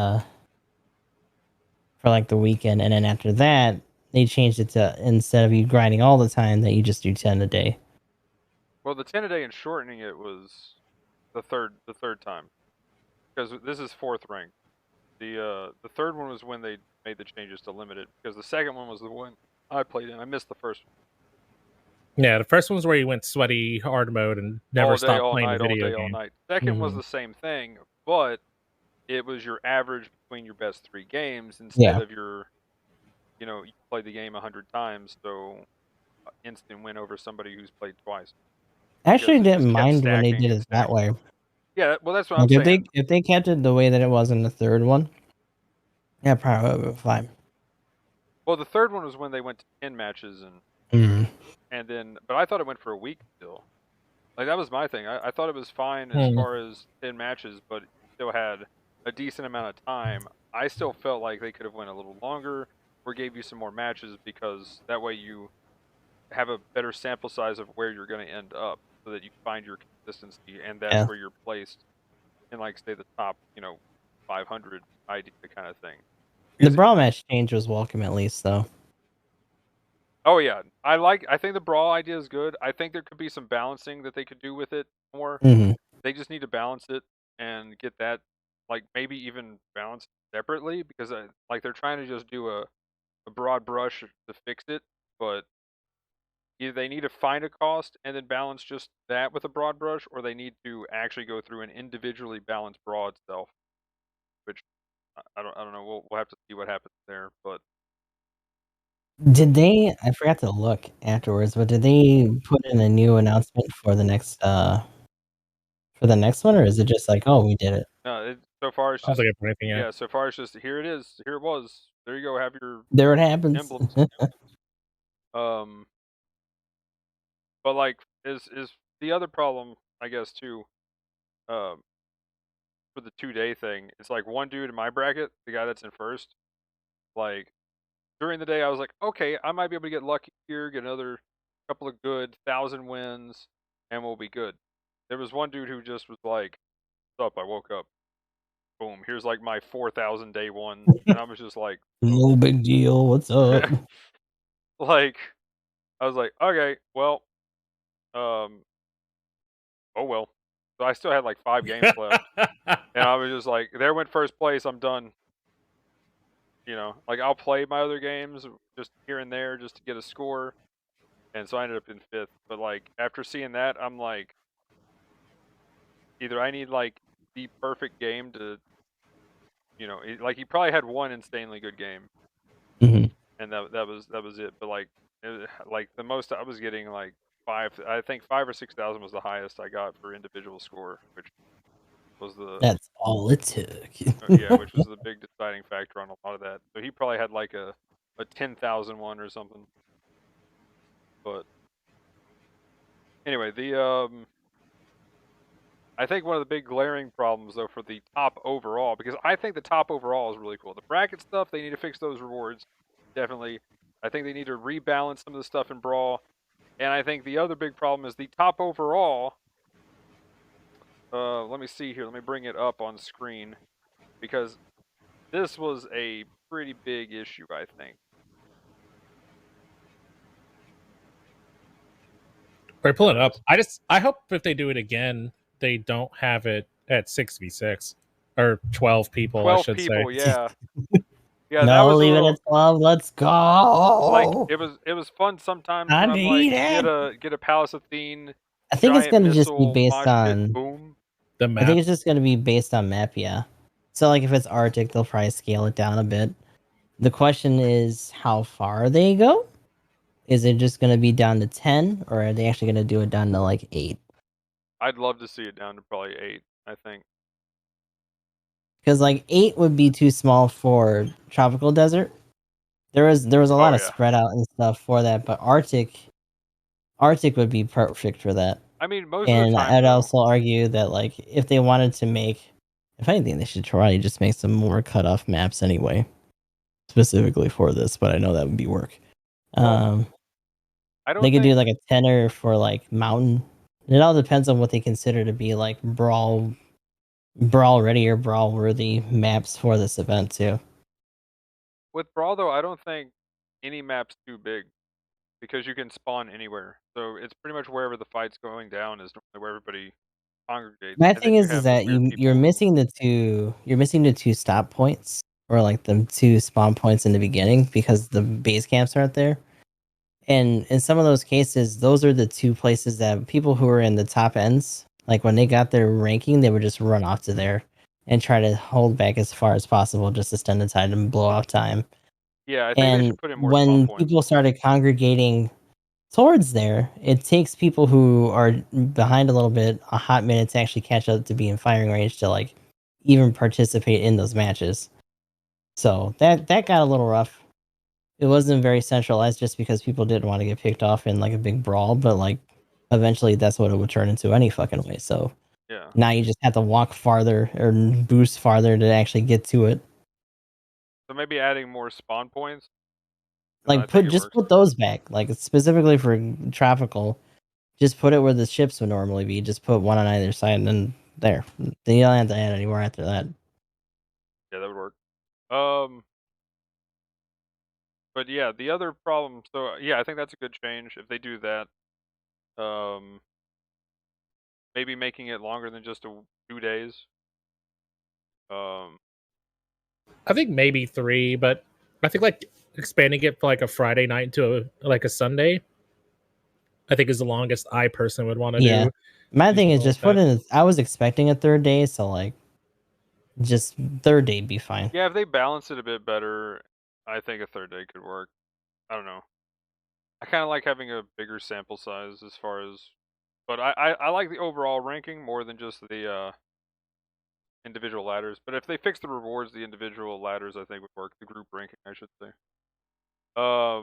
for like the weekend, and then after that they changed it to, instead of you grinding all the time, that you just do 10 a day. Well, the 10 a day and shortening it was the third time because this is fourth rank. The third one was when they made the changes to limit it because the second one was the one I played in. I missed the first one. Yeah, the first one was where you went sweaty hard mode and never all day, stopped all playing night, the video all day, all game. night. Second was Mhm. the same thing, but it was your average between your best 3 games instead Yeah. of your, you played the game 100 times, so instant win over somebody who's played twice. I Because actually it didn't just kept mind when they stacking did and it that stacking. way. Yeah, well, that's what I'm Like saying. if they kept it the way that it was in the third one, yeah, probably would have been fine. Well, the third one was when they went to 10 matches Mhm. and then, but I thought it went for a week still. Like that was my thing. I thought it was fine as far as 10 matches, but still had a decent amount of time. I still felt like they could have went a little longer or gave you some more matches because that way you have a better sample size of where you're going to end up so that you find your consistency and that's Yeah. where you're placed in like say the top, 500 idea kind of thing. The Because Brawl match change was welcome at least, though. oh yeah, I think the brawl idea is good. I think there could be some balancing that they could do with it more. Mhm. They just need to balance it and get that, like maybe even balanced separately because like they're trying to just do a broad brush to fix it, but either they need to find a cost and then balance just that with a broad brush, or they need to actually go through an individually balanced brawl itself, which I don't know. We'll have to see what happens there, but Did they? I forgot to look afterwards, but did they put in a new announcement for the next one, or is it just like, oh, we did it? so far it's I don't just think I put anything yet. yeah. So far it's just here it is. Here it was. There you go. Have your There it happens. emblems. Um, but like is the other problem, I guess too. Um, for the 2-day thing, it's like one dude in my bracket, the guy that's in first. Like during the day, I was like, okay, I might be able to get lucky here, get another couple of good 1,000 wins, and we'll be good. There was one dude who just was like, "What's up?" I woke up. Boom. Here's like my 4,000 day one, and I was just like, No big deal. What's up? like I was like, okay, well, um, oh well. So I still had like 5 games left, and I was just like, there went first place. I'm done. Like I'll play my other games just here and there just to get a score, and so I ended up in 5th. But like after seeing that, I'm like, either I need like the perfect game to, like he probably had one insanely good game, Mhm. and that was it. But like, like the most I was getting like 5. I think 5 or 6,000 was the highest I got for individual score, which was the That's all it took. yeah, which was the big deciding factor on a lot of that. So he probably had like a 10,000 one or something. But anyway, I think one of the big glaring problems though for the top overall, because I think the top overall is really cool. The bracket stuff, they need to fix those rewards, definitely. I think they need to rebalance some of the stuff in Brawl, and I think the other big problem is the top overall. Let me see here. Let me bring it up on screen because this was a pretty big issue, I think. We're pulling it up. I hope if they do it again, they don't have it at 6v6 or 12 people. 12 I should people, say. yeah. Yeah, that No, was a leave it little at 12. Let's go. like it was fun sometimes I when I'm like need get a Palace Athene I think it's giant gonna just be missile based mosh pit on. boom. The I map. think it's just gonna be based on map, yeah. So like if it's Arctic, they'll probably scale it down a bit. The question is how far they go. Is it just gonna be down to 10, or are they actually gonna do it down to like 8? I'd love to see it down to probably 8, I think. Because like 8 would be too small for tropical desert. There was a lot Oh of yeah. spread out and stuff for that, but Arctic would be perfect for that. I mean, most of the And time I'd though, also argue that like if they wanted to make, if anything, they should try to just make some more cutoff maps anyway, specifically for this. But I know that would be work. Well, I They don't could do think like a tenor for like mountain. It all depends on what they consider to be like brawl ready or brawl worthy maps for this event too. with Brawl though, I don't think any map's too big because you can spawn anywhere. So it's pretty much wherever the fight's going down is normally where everybody congregates, My and then thing you is have the that weird you're people who missing the two stop points or like the two spawn points in the beginning because the base camps aren't there. And in some of those cases, those are the two places that people who are in the top ends, like when they got their ranking, they would just run off to there and try to hold back as far as possible just to extend the time and blow off time. Yeah, I think they And should put in more spawn when points. people started congregating towards there, it takes people who are behind a little bit a hot minute to actually catch up to be in firing range to like even participate in those matches. So that got a little rough. It wasn't very centralized just because people didn't want to get picked off in like a big brawl, but like eventually that's what it would turn into any fucking way. So Yeah. now you just have to walk farther or boost farther to actually get to it. So maybe adding more spawn points. Like put those back. Like specifically for tropical, just put it where the ships would normally be. Just put one on either side and then there. Then you don't have to add any more after that. Yeah, that would work. But yeah, the other problem. So yeah, I think that's a good change if they do that. Maybe making it longer than just 2 days. I think maybe 3, but I think like expanding it for like a Friday night to like a Sunday, I think is the longest I personally would want to Yeah. do. My thing is something just like put in. I was expecting a third day, so like, just third day be fine. Yeah, if they balance it a bit better, I think a third day could work. I don't know. I kind of like having a bigger sample size as far as, but I like the overall ranking more than just the individual ladders. But if they fix the rewards, the individual ladders I think would work. The group ranking, I should say. I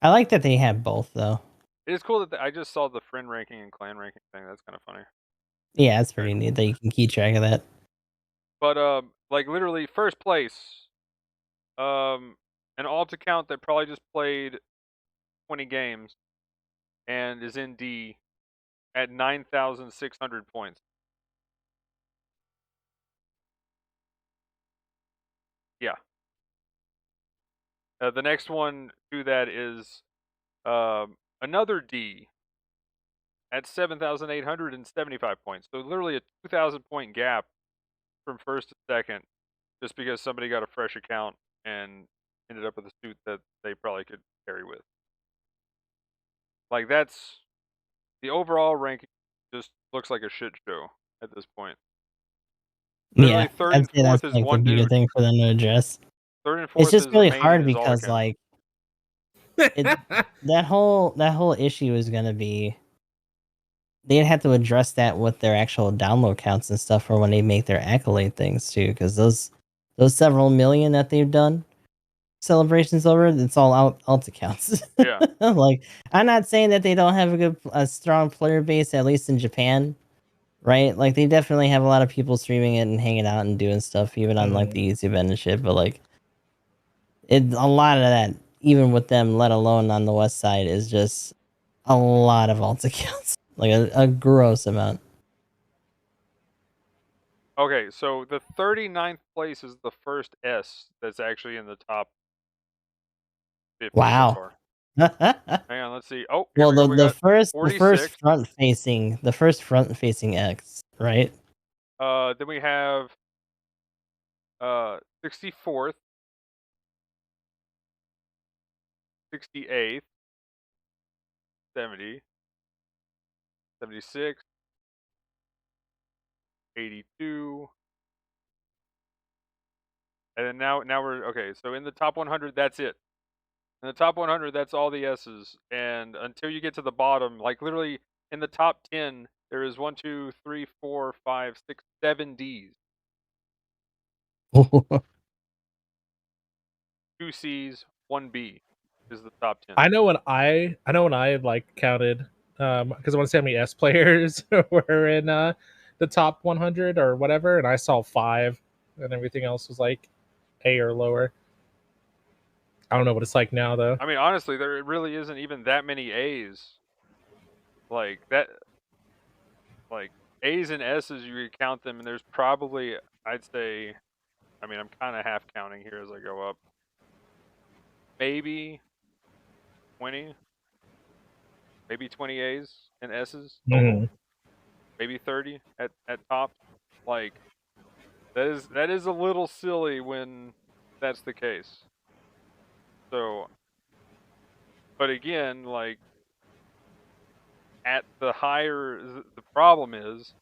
like that they have both though. It is cool that I just saw the friend ranking and clan ranking thing. That's kind of funny. Yeah, it's pretty neat that you can keep track of that. But like literally first place, an alt account that probably just played 20 games and is in D at 9,600 points. Yeah. The next one to that is another D at 7,875 points. So literally a 2,000 point gap from first to second, just because somebody got a fresh account and ended up with a suit that they probably could carry with. Like that's the overall ranking just looks like a shit show at this point. Literally Yeah, third I'd and say fourth that's is like the one bigger dude. thing for them to address. Third and It's fourth just is really a main hard is alt because account. like that whole issue is gonna be they'd have to address that with their actual download counts and stuff for when they make their accolade things too, because those several million that they've done celebrations over, it's all alt accounts. Yeah. Like I'm not saying that they don't have a strong player base, at least in Japan, right? Like they definitely have a lot of people streaming it and hanging out and doing stuff, even on like the YouTube end and shit. But like, a lot of that, even with them, let alone on the west side, is just a lot of alt accounts, like a gross amount. Okay, so the 39th place is the first S that's actually in the top 50 so Wow. far. Hang on, let's see. Oh, here Well, we go. We the got first 46. front facing X, right? Then we have 64th, 68th, 70, 76, 82. And then now we're okay, so in the top 100 that's it. In the top 100 that's all the S's, and until you get to the bottom, like literally in the top 10 there is 1 2 3 4 5 6 7 D's. 2 C's, 1 B is the top 10. I know when I like counted because I want to see how many S players were in the top 100 or whatever, and I saw 5, and everything else was like A or lower. I don't know what it's like now though. I mean, honestly, there really isn't even that many A's. Like that, like A's and S's, you could count them, and there's probably, I'd say, I mean, I'm kind of half counting here as I go up. Maybe 20, maybe 20 A's and S's total. Maybe 30 at top. Like that is a little silly when that's the case. So, But again, like at the higher, the problem is,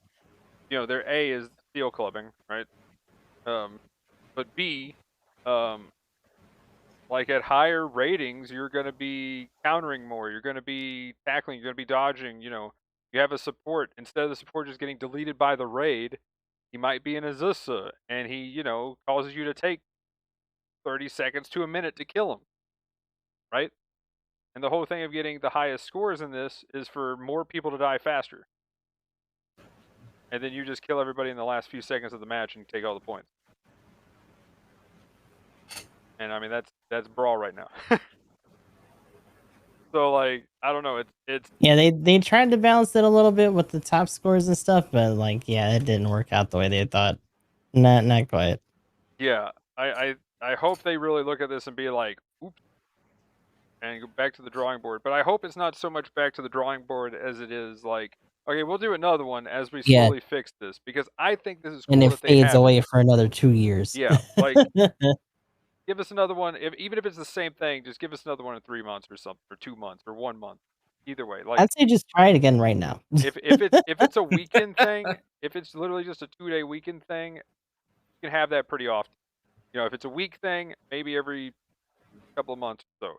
their A is steel clubbing, right? But B, like at higher ratings, you're going to be countering more. You're going to be tackling. You're going to be dodging. You have a support. Instead of the support just getting deleted by the raid, he might be in Azusa, and he, causes you to take 30 seconds to a minute to kill him, right? And the whole thing of getting the highest scores in this is for more people to die faster. And then you just kill everybody in the last few seconds of the match and take all the points. And I mean that's Brawl right now. So like I don't know, it's Yeah, they tried to balance it a little bit with the top scores and stuff, but like yeah, it didn't work out the way they thought. Not quite. Yeah, I hope they really look at this and be like, oops, and go back to the drawing board. But I hope it's not so much back to the drawing board as it is like, okay, we'll do another one as we Yeah. slowly fix this, because I think this is And cool it that they fades have it. away for another 2 years. Yeah, like give us another one. Even if it's the same thing, just give us another one in 3 months or something, or 2 months, or 1 month. Either way, like I'd say just try it again right now. if it's a weekend thing, if it's literally just a 2-day weekend thing, you can have that pretty often. If it's a week thing, maybe every couple of months or so.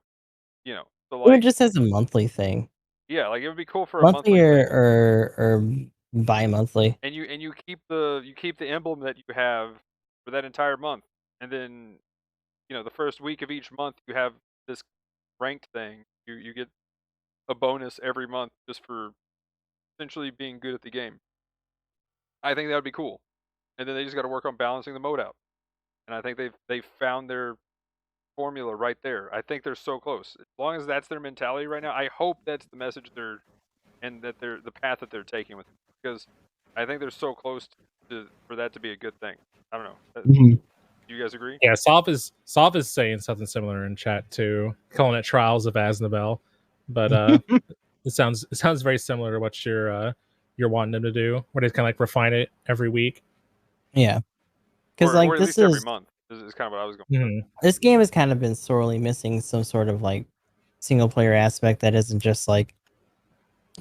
So Or like just as a monthly thing. yeah, like it would be cool for a Monthly monthly thing. or bi-monthly. And you keep the emblem that you have for that entire month, and then the first week of each month you have this ranked thing. You get a bonus every month just for essentially being good at the game. I think that would be cool. And then they just got to work on balancing the mode out. And I think they've found their formula right there. I think they're so close. As long as that's their mentality right now, I hope that's the message they're the path that they're taking with it, because I think they're so close for that to be a good thing. I don't know. Mhm. Do you guys agree? Yeah, Sov is saying something similar in chat too, calling it Trials of Aznabel. But it sounds very similar to what you're wanting them to do, where they kind of like refine it every week. Yeah. Because like or at least every month is kind of what I was going for. This game has kind of been sorely missing some sort of like single player aspect that isn't just like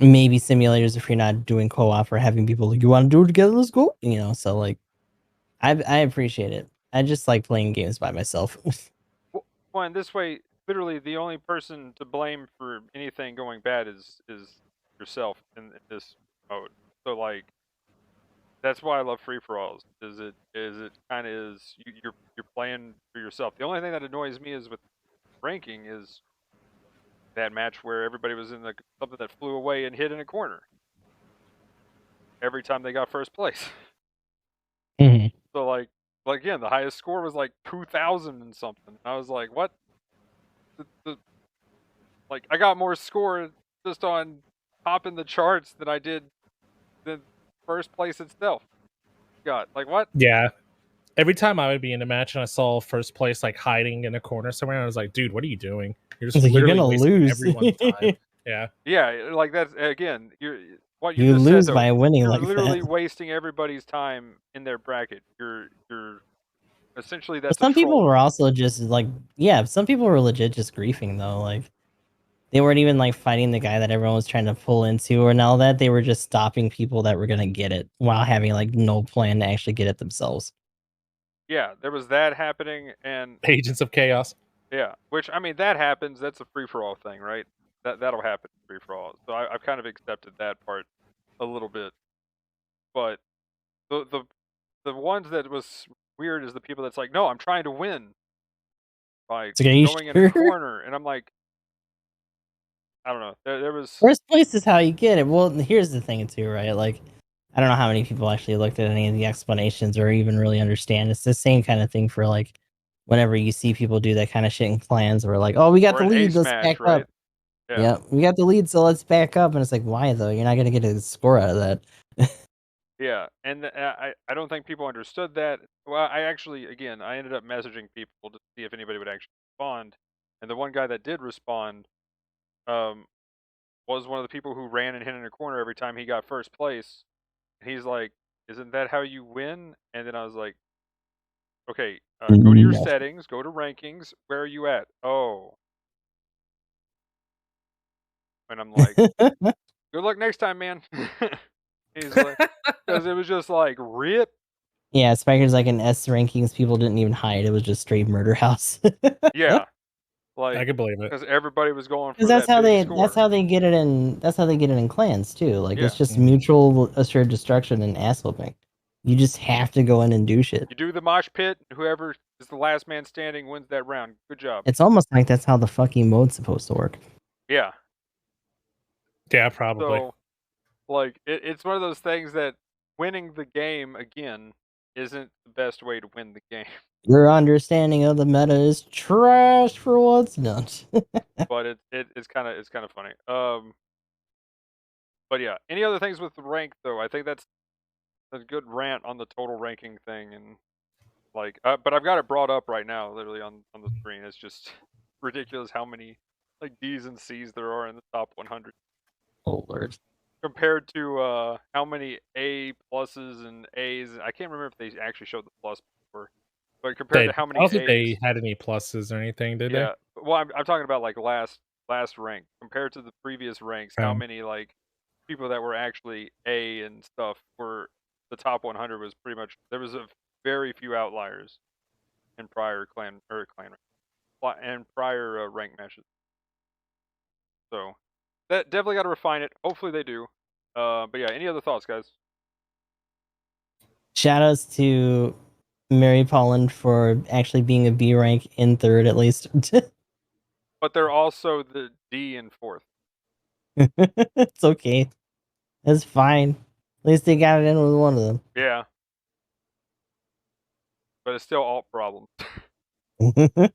maybe simulators if you're not doing co-op or having people like, you want to do it together, let's go. So like I appreciate it. I just like playing games by myself. Well, and this way, literally, the only person to blame for anything going bad is yourself in this mode. So like, that's why I love free for alls. Is it kind of is you're playing for yourself. The only thing that annoys me is with ranking is that match where everybody was in something that flew away and hid in a corner every time they got first place. So like again, the highest score was like 2,000 and something. And I was like, what? Like I got more score just on topping the charts than I did than first place itself. God, like what? Yeah. Every time I would be in a match and I saw first place like hiding in a corner somewhere, I was like, dude, what are you doing? You're just Like, you're literally gonna wasting lose. everyone's time. Yeah. Yeah, like that's again, what you You just lose said though. by winning You're like literally that. wasting everybody's time in their bracket. You're essentially But that's some a people troll. were also just like, yeah, some people were legit just griefing though. Like they weren't even like fighting the guy that everyone was trying to pull into and all that. They were just stopping people that were gonna get it while having like no plan to actually get it themselves. Yeah, there was that happening, and Agents of Chaos. yeah, which I mean that happens. That's a free for all thing, right? That'll happen free for all. So I've kind of accepted that part a little bit, but the ones that was weird is the people that's like, no, I'm trying to win by It's like, are you going in a sure? corner, and I'm like, I don't know. There was First place is how you get it. Well, here's the thing too, right? Like, I don't know how many people actually looked at any of the explanations or even really understand. It's the same kind of thing for like whenever you see people do that kind of shit in clans where like, oh, we got or the an lead, ace let's match, back right? up. Yeah, we got the lead, so let's back up. And it's like, why though? You're not gonna get a score out of that. Yeah, and I don't think people understood that. Well, I actually, again, I ended up messaging people to see if anybody would actually respond, and the one guy that did respond, um, was one of the people who ran and hid in a corner every time he got first place. And he's like, "Isn't that how you win?" And then I was like, "Okay, go to your No. settings, go to rankings. Where are you at? Oh, And I'm like, good luck next time, man. He's like, because it was just like, rip. Yeah, Spiker's like in S rankings. People didn't even hide. It was just straight murder house. Yeah. I Like, can believe it. because everybody was going for Because that's that how big they score. that's how they get it in clans too. Like Yeah. it's just mutual assured destruction and ass whooping. You just have to go in and do shit. You do the mosh pit, whoever is the last man standing wins that round. Good job. It's almost like that's how the fucking mode's supposed to work. Yeah. Yeah, probably. So, like, it's one of those things that winning the game again isn't the best way to win the game. Your understanding of the meta is trash for what's not. But it's kind of funny. But yeah, any other things with the rank though? I think that's a good rant on the total ranking thing, and like, but I've got it brought up right now, literally on the screen. It's just ridiculous how many like D's and C's there are in the top 100 Oh lord. compared to how many A pluses and A's. I can't remember if they actually showed the plus before, but compared to how many I don't A's. think they had any pluses or anything, did Yeah, well, I'm talking about like last rank compared to the previous ranks. How many like people that were actually A and stuff were the top 100 was pretty much there was a very few outliers in prior clan and prior rank matches. So that definitely got to refine it. Hopefully they do. But yeah, any other thoughts, guys? Shoutouts to Mary Polland for actually being a B rank in third at least. But they're also the D in fourth. It's okay. It's fine. At least they got it in with one of them. Yeah. But it's still alt problem.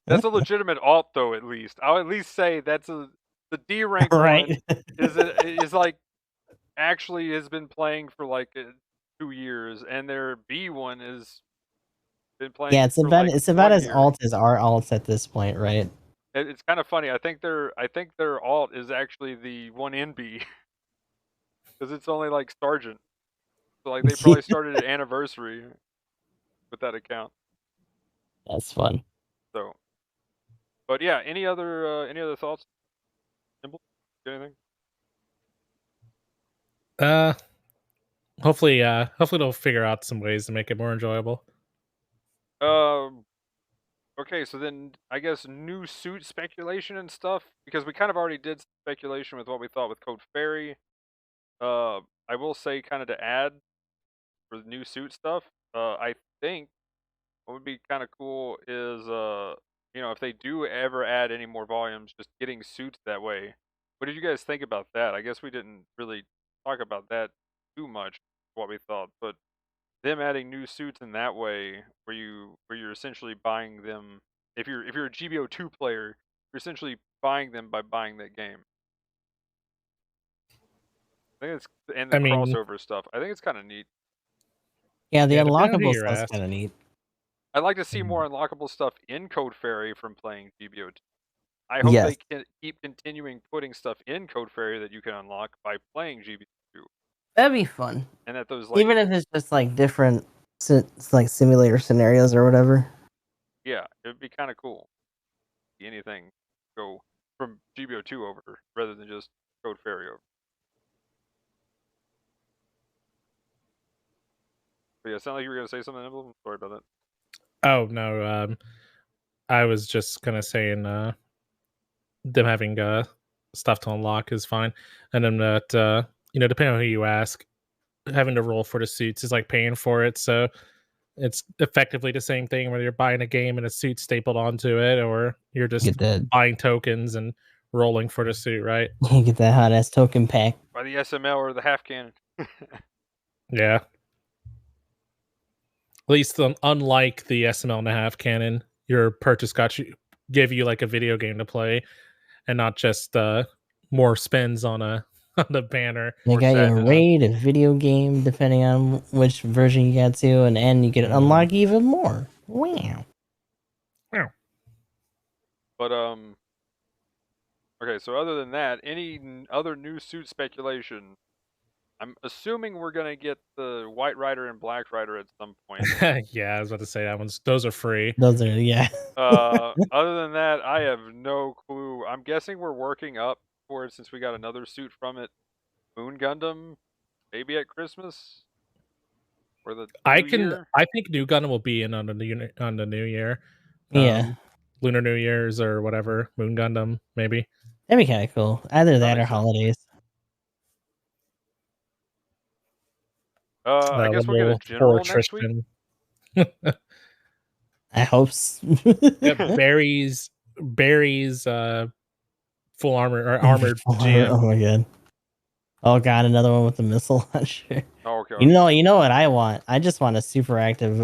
That's a legitimate alt, though. At least I'll at least say that's the D rank right. one is like actually has been playing for like 2 years, and their B one is been playing. Yeah, it's for about like it's about 1 as year. alt as our alts at this point, right? It's kind of funny. I think their alt is actually the one in B because it's only like Sergeant. So like they probably started at anniversary with that account. That's fun. So, but yeah, any other thoughts? Simple? Anything? Hopefully they'll figure out some ways to make it more enjoyable. Okay, so then I guess new suit speculation and stuff, because we kind of already did speculation with what we thought with Code Fairy. I will say, kind of to add for the new suit stuff, I think what would be kind of cool is, if they do ever add any more volumes, just getting suits that way. What did you guys think about that? I guess we didn't really talk about that too much, what we thought, but them adding new suits in that way, where you're essentially buying them. If you're a GBO2 player, you're essentially buying them by buying that game. I think it's and the crossover stuff. I think it's kind of neat. Yeah, the depending on who unlockable you're stuff's asked. kind of neat. I'd like to see more unlockable stuff in Code Fairy from playing GBO2. I hope Yes. they can keep continuing putting stuff in Code Fairy that you can unlock by playing GBO2. That'd be fun. And that those like even if it's just like different, like simulator scenarios or whatever. Yeah, it'd be kind of cool. Anything go from GBO2 over rather than just Code Fairy over. But yeah, it sounded like you were gonna say something, Emblem. Sorry about that. Oh no, I was just kind of saying them having stuff to unlock is fine, and then that depending on who you ask, having to roll for the suits is like paying for it. So it's effectively the same thing whether you're buying a game and a suit stapled onto it, or you're just buying tokens and rolling for the suit, right? You get that hot ass token pack by the SML or the half cannon. Yeah. At least unlike the SML and a half cannon, your purchase gave you like a video game to play, and not just more spins on the banner. They got you a raid, a video game, depending on which version you got to, and you get to unlock even more. Wow. But okay, so other than that, any other new suit speculation? I'm assuming we're gonna get the White Rider and Black Rider at some point. Yeah, I was about to say those are free. Those are Other than that, I have no clue. I'm guessing we're working up forward since we got another suit from it. Moon Gundam, maybe at Christmas or the New Year. I think New Gundam will be in on the new year. Yeah, Lunar New Year's or whatever. Moon Gundam, maybe. that'd be kind of cool. Either that or makes sense. holidays. I guess we'll get a general next week. I hope so. Barry's full armor or armored GM. Oh my god. Oh god, another one with the missile launcher. Oh, okay. You know what I want? I just want a super active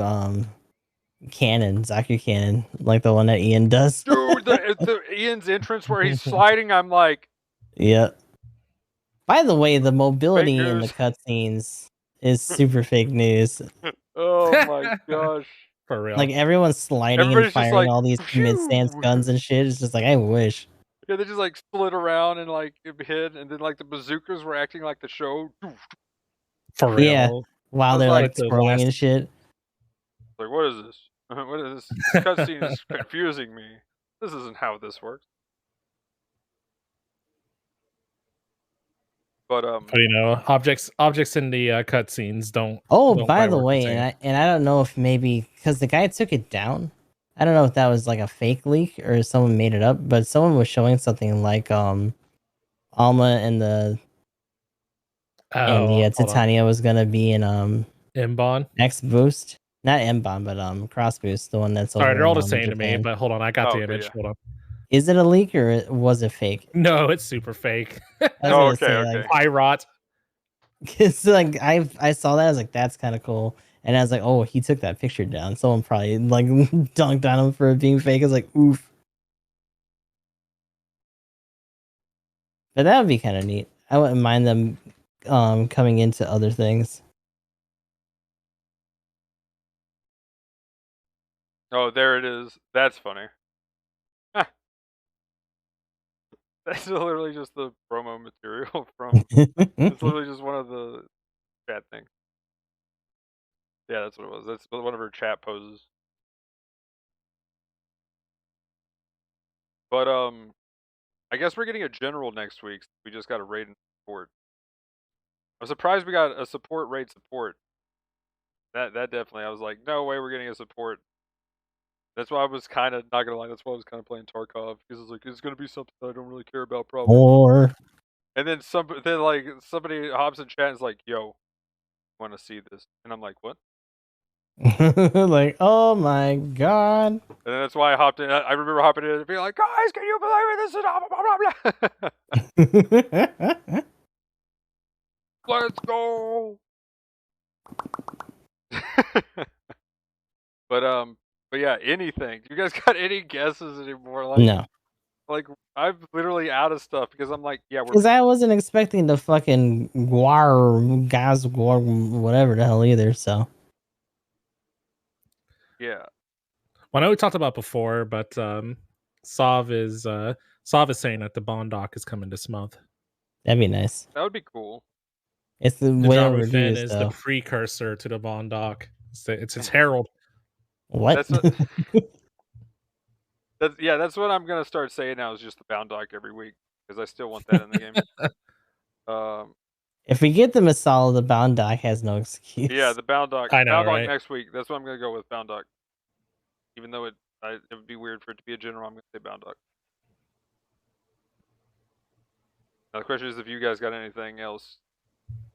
cannon, Zaku cannon, like the one that Ian does. Dude, the Ian's entrance where he's sliding, I'm like, yeah. By the way, the mobility in the cutscenes is super fake news. Oh my gosh. For real. Like everyone's sliding and firing all these mid-stance guns and shit. It's just like, I wish. Yeah, they just like split around and like hit, and then like the bazookas were acting like the show. For real. Yeah, while they're like scrolling and shit. Like, what is this? What is this? This cutscene is confusing me. This isn't how this works. But you know, objects in the cutscenes don't. Oh, by the way, and I don't know if maybe because the guy took it down. I don't know if that was like a fake leak or someone made it up, but someone was showing something like Alma and the Titania was gonna be in Mbon X Boost, not Mbon, but Cross Boost, the one that's sorry, they're all the same to me. But hold on, I got the image. Yeah. Hold on. Is it a leak or was it fake? No, it's super fake. Okay. I rot. It's like I saw that, I was like, that's kind of cool. And I was like, oh, he took that picture down. Someone probably like dunked on him for it being fake. I was like, oof. But that would be kind of neat. I wouldn't mind them coming into other things. Oh, there it is. That's funny. That's literally just the promo material from. It's literally just one of the chat things. Yeah, that's what it was. That's one of her chat poses. But I guess we're getting a general next week. We just got a raid and support. I'm surprised we got a support raid support. That definitely. I was like, no way, we're getting a support. That's why I was kind of not gonna lie. That's why I was kind of playing Tarkov because I was like, it's gonna be something I don't really care about, probably. Or and then somebody hops in chat and is like, yo, want to see this? And I'm like, what? like, oh my god. And then that's why I hopped in. I remember hopping in and being like, guys, can you believe it? This is blah, blah, blah, blah. Let's go. But yeah, anything. Do you guys got any guesses anymore? Like, no. Like, I'm literally out of stuff because I'm like, yeah, because I wasn't expecting the fucking Gaz whatever the hell either. So yeah. Well, I know we talked about before, but Sav is saying that the Bond doc is coming this month. That'd be nice. That would be cool. It's the way overdue is the precursor to the Bond doc. It's its herald. What? That's what I'm gonna start saying now. Is just the Bound doc every week because I still want that in the game. If we get them a solid, the Bound doc has no excuse. Yeah, the Bound doc. I know, Bound right? doc next week. That's what I'm gonna go with. Bound doc. Even though it would be weird for it to be a general, I'm gonna say Bound doc. Now the question is if you guys got anything else.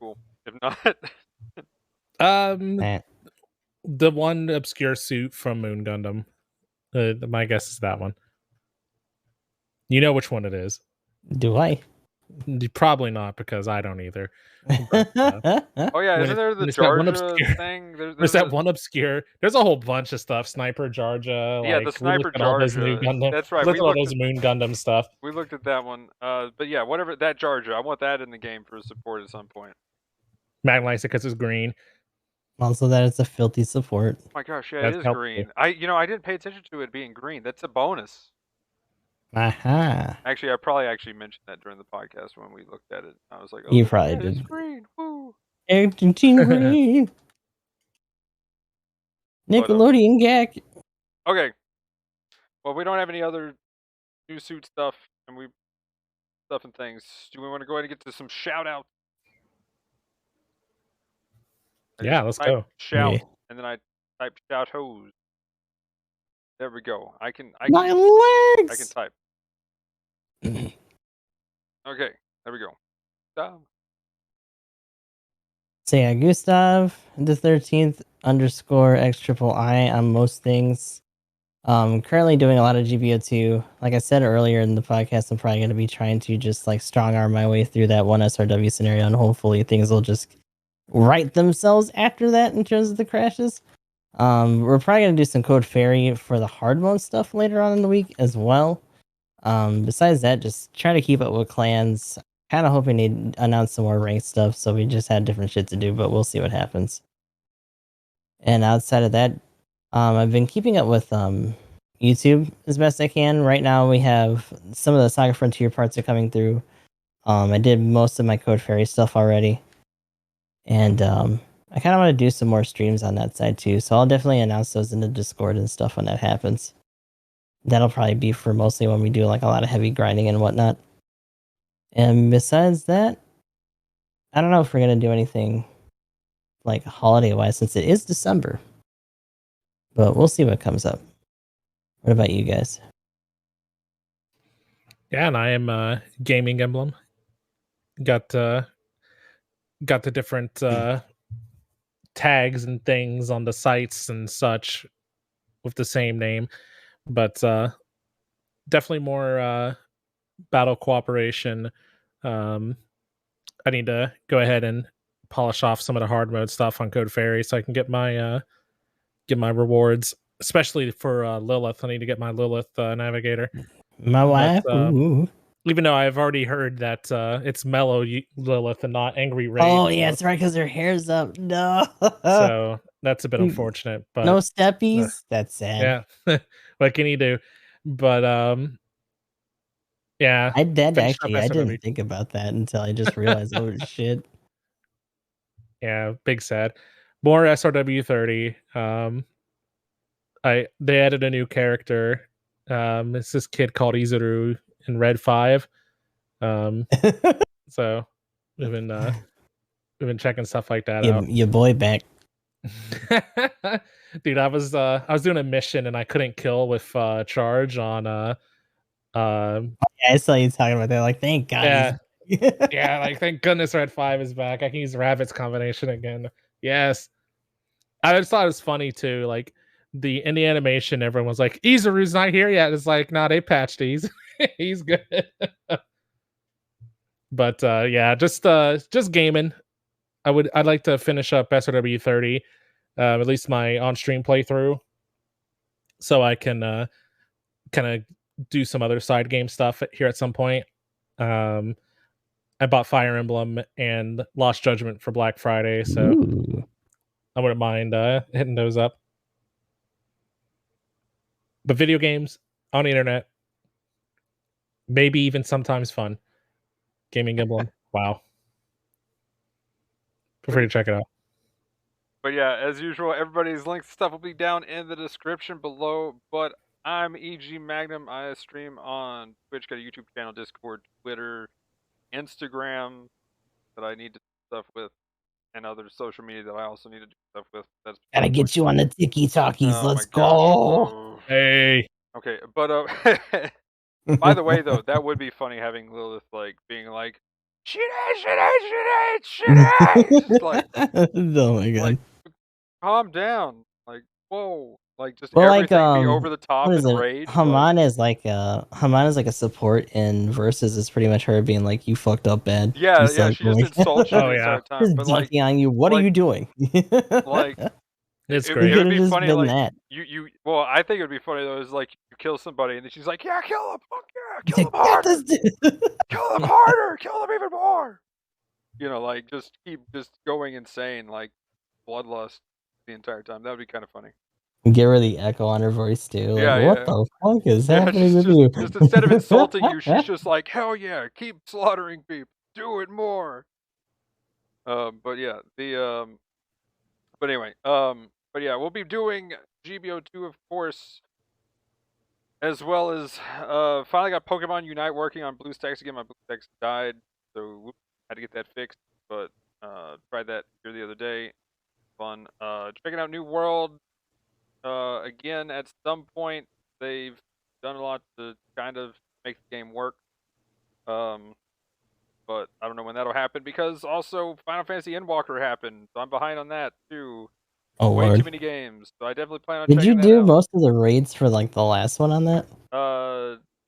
Cool. If not, the one obscure suit from Moon Gundam. My guess is that one. You know which one it is. Do I? Probably not, because I don't either. But, oh yeah, isn't there the Jarja thing? There's that one obscure. There's a whole bunch of stuff. Sniper Jarja. Yeah, the Sniper Jarja. That's right. Look at all those Moon Gundam stuff. We looked at that one. But yeah, whatever that Jarja. I want that in the game for support at some point. Magnum likes it because it's green. Also, that it's a filthy support. Oh my gosh, yeah, it is green. I didn't pay attention to it being green. That's a bonus. Aha. Actually, I probably mentioned that during the podcast when we looked at it. I was like, oh, you probably did. It's green. Woo. Green. Nickelodeon gag. Okay. Well, we don't have any other new suit stuff, and we stuff and things. Do we want to go ahead and get to some shout outs? Yeah, let's go. Shout, Yeah. and then I type shout hose. There we go. I can My legs. type. Okay, there we go. So yeah, Gustav the 13th _ X triple I on most things. Currently doing a lot of GBO2. Like I said earlier in the podcast, I'm probably going to be trying to just like strong arm my way through that one SRW scenario, and hopefully things will just right themselves after that in terms of the crashes. We're probably going to do some Code Fairy for the hard mode stuff later on in the week as well. Besides that, just trying to keep up with clans. Kind of hoping they announce some more ranked stuff, so we just had different shit to do, but we'll see what happens. And outside of that, I've been keeping up with YouTube as best I can. Right now, we have some of the Saga Frontier parts are coming through. I did most of my Code Fairy stuff already, and I kind of want to do some more streams on that side too. So I'll definitely announce those in the Discord and stuff when that happens. That'll probably be for mostly when we do like a lot of heavy grinding and whatnot. And besides that, I don't know if we're gonna do anything like holiday wise since it is December. But we'll see what comes up. What about you guys? Yeah, and I am Gaming Emblem. Got the different tags and things on the sites and such with the same name, but definitely more battle cooperation. I need to go ahead and polish off some of the hard mode stuff on Code Fairy so I can get my rewards, especially for Lilith. I need to get my Lilith navigator. My wife. But, even though I've already heard that it's mellow Lilith and not angry Rage. Oh yeah, it's right because her hair's up. No. So that's a bit unfortunate. But no steppies. That's sad. Yeah. What can you do? But yeah. I didn't think about that until I just realized, oh shit. Yeah, big sad. More SRW 30. They added a new character. It's this kid called Izuru in Red 5. So we've been checking stuff like that out. Your boy back. Dude, I was doing a mission and I couldn't kill with charge on yeah, I saw you talking about that. Like, thank God. Yeah, like thank goodness Red 5 is back. I can use Rabbit's combination again. Yes. I just thought it was funny too. Like in the animation, everyone was like, Izuru's not here yet. It's like, nah, they patched he's he's good. But yeah, just gaming. I'd like to finish up SRW 30, at least my on-stream playthrough, so I can kind of do some other side game stuff here at some point. I bought Fire Emblem and Lost Judgment for Black Friday, so I wouldn't mind hitting those up. But video games on the internet, maybe even sometimes fun. Gaming Emblem, wow. Feel free to check it out. But yeah, as usual, everybody's links stuff will be down in the description below. But I'm EG Magnum. I stream on Twitch, got a YouTube channel, Discord, Twitter, Instagram that I need to do stuff with, and other social media that I also need to do stuff with. That's gotta get you on the Tiki Talkies. Oh, Let's go. Hey. Okay, but by the way, though, that would be funny having Lilith like being like, shit, just like, oh my God. Like, calm down. Like, whoa. Like, just Well, everything like, be over the top what is and it? rage. Haman is like a support in Versus is pretty much her being like, you fucked up bad. Yeah, Just yeah, like, she just insults you Oh, the yeah. entire time. just But like, dunking on you. What are you doing? like, It's it great. would be just funny, been like, that. well, I think it would be funny, though, is like, you kill somebody, and then she's like, yeah, kill him, fuck yeah, kill him Got harder, this dude. kill him harder, kill him even more. You know, like, just keep just going insane, like, bloodlust the entire time. That would be kind of funny. Get rid of the echo on her voice too. Like, Yeah, what yeah. the fuck is Yeah, happening with just, you? just instead of insulting you, she's just like, hell yeah, keep slaughtering people, do it more. But yeah, but anyway, but yeah, we'll be doing GBO2, of course, as well as finally got Pokemon Unite working on BlueStacks again. My BlueStacks died, so had to get that fixed. But tried that here the other day. Fun. Checking out New World again. At some point, they've done a lot to kind of make the game work. But I don't know when that'll happen because also Final Fantasy Endwalker happened, so I'm behind on that too. Oh Way lord. too many games, so I definitely plan on Did you checking that do out. most of the raids for like the last one on that?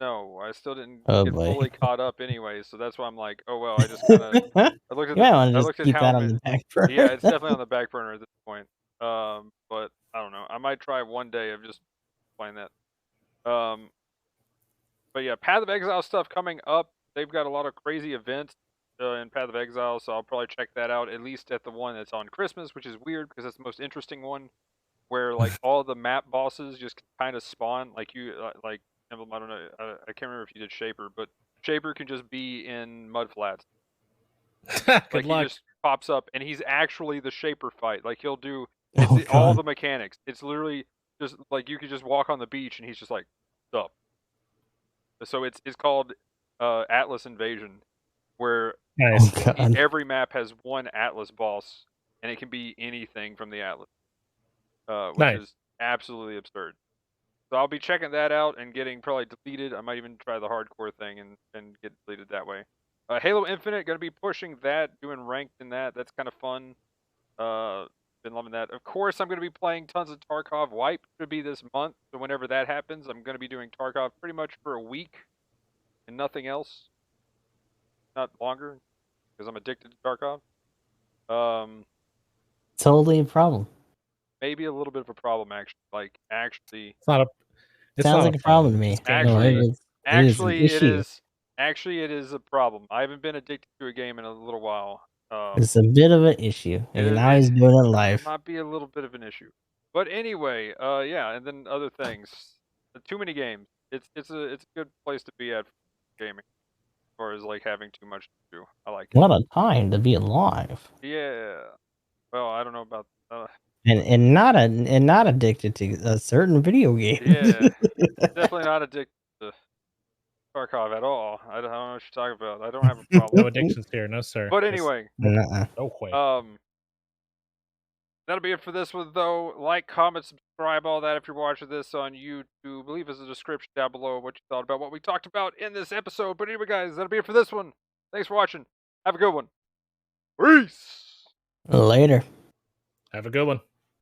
No, I still didn't Oh get boy. fully caught up anyway, so that's why I'm like, oh well, I just kind of I looked You at might want to I just looked at keep how that on many. the back burner. Yeah, it's definitely on the back burner at this point. But I don't know. I might try one day of just playing that. But yeah, Path of Exile stuff coming up. They've got a lot of crazy events in Path of Exile, so I'll probably check that out at least at the one that's on Christmas, which is weird because that's the most interesting one, where like all the map bosses just kind of spawn. Like you, like Emblem. I don't know. I can't remember if you did Shaper, but Shaper can just be in mud flats. Good Like he luck. just pops up, and he's actually the Shaper fight. Like he'll do. Oh, All God. the mechanics. It's literally just like you could just walk on the beach, and he's just like, "Sup." So it's called Atlas Invasion, where Nice. Oh god. every map has one Atlas boss, and it can be anything from the Atlas, which Nice. is absolutely absurd. So I'll be checking that out and getting probably deleted. I might even try the hardcore thing and get deleted that way. Halo Infinite, gonna be pushing that, doing ranked in that. That's kind of fun. Been loving that. Of course, I'm gonna be playing tons of Tarkov. Wipe should be this month, so whenever that happens, I'm gonna be doing Tarkov pretty much for a week and nothing else. Not longer, because I'm addicted to Tarkov. Totally a problem. Maybe a little bit of a problem actually. Like actually, It's not a. It's Sounds not like a problem to me. Just game Actually- over. it is an actually it issue. is. Actually, it is a problem. I haven't been addicted to a game in a little while. It's a bit of an issue. And now he's doing it live. Might be a little bit of an issue. But anyway, yeah, and then other things. Too many games. It's a good place to be at for gaming, as far as like having too much to do. I like it. What a time to be alive. Yeah. Well, I don't know about. And not addicted to a certain video game. Yeah. Definitely not addicted to Tarkov at all. I don't know what you're talking about. I don't have a problem. No addictions here, no sir. But Just anyway, Nuh-uh. no way. that'll be it for this one, though. Like, comment, subscribe, all that if you're watching this on YouTube. Leave us a description down below what you thought about what we talked about in this episode. But anyway, guys, that'll be it for this one. Thanks for watching. Have a good one. Peace. Later. Have a good one.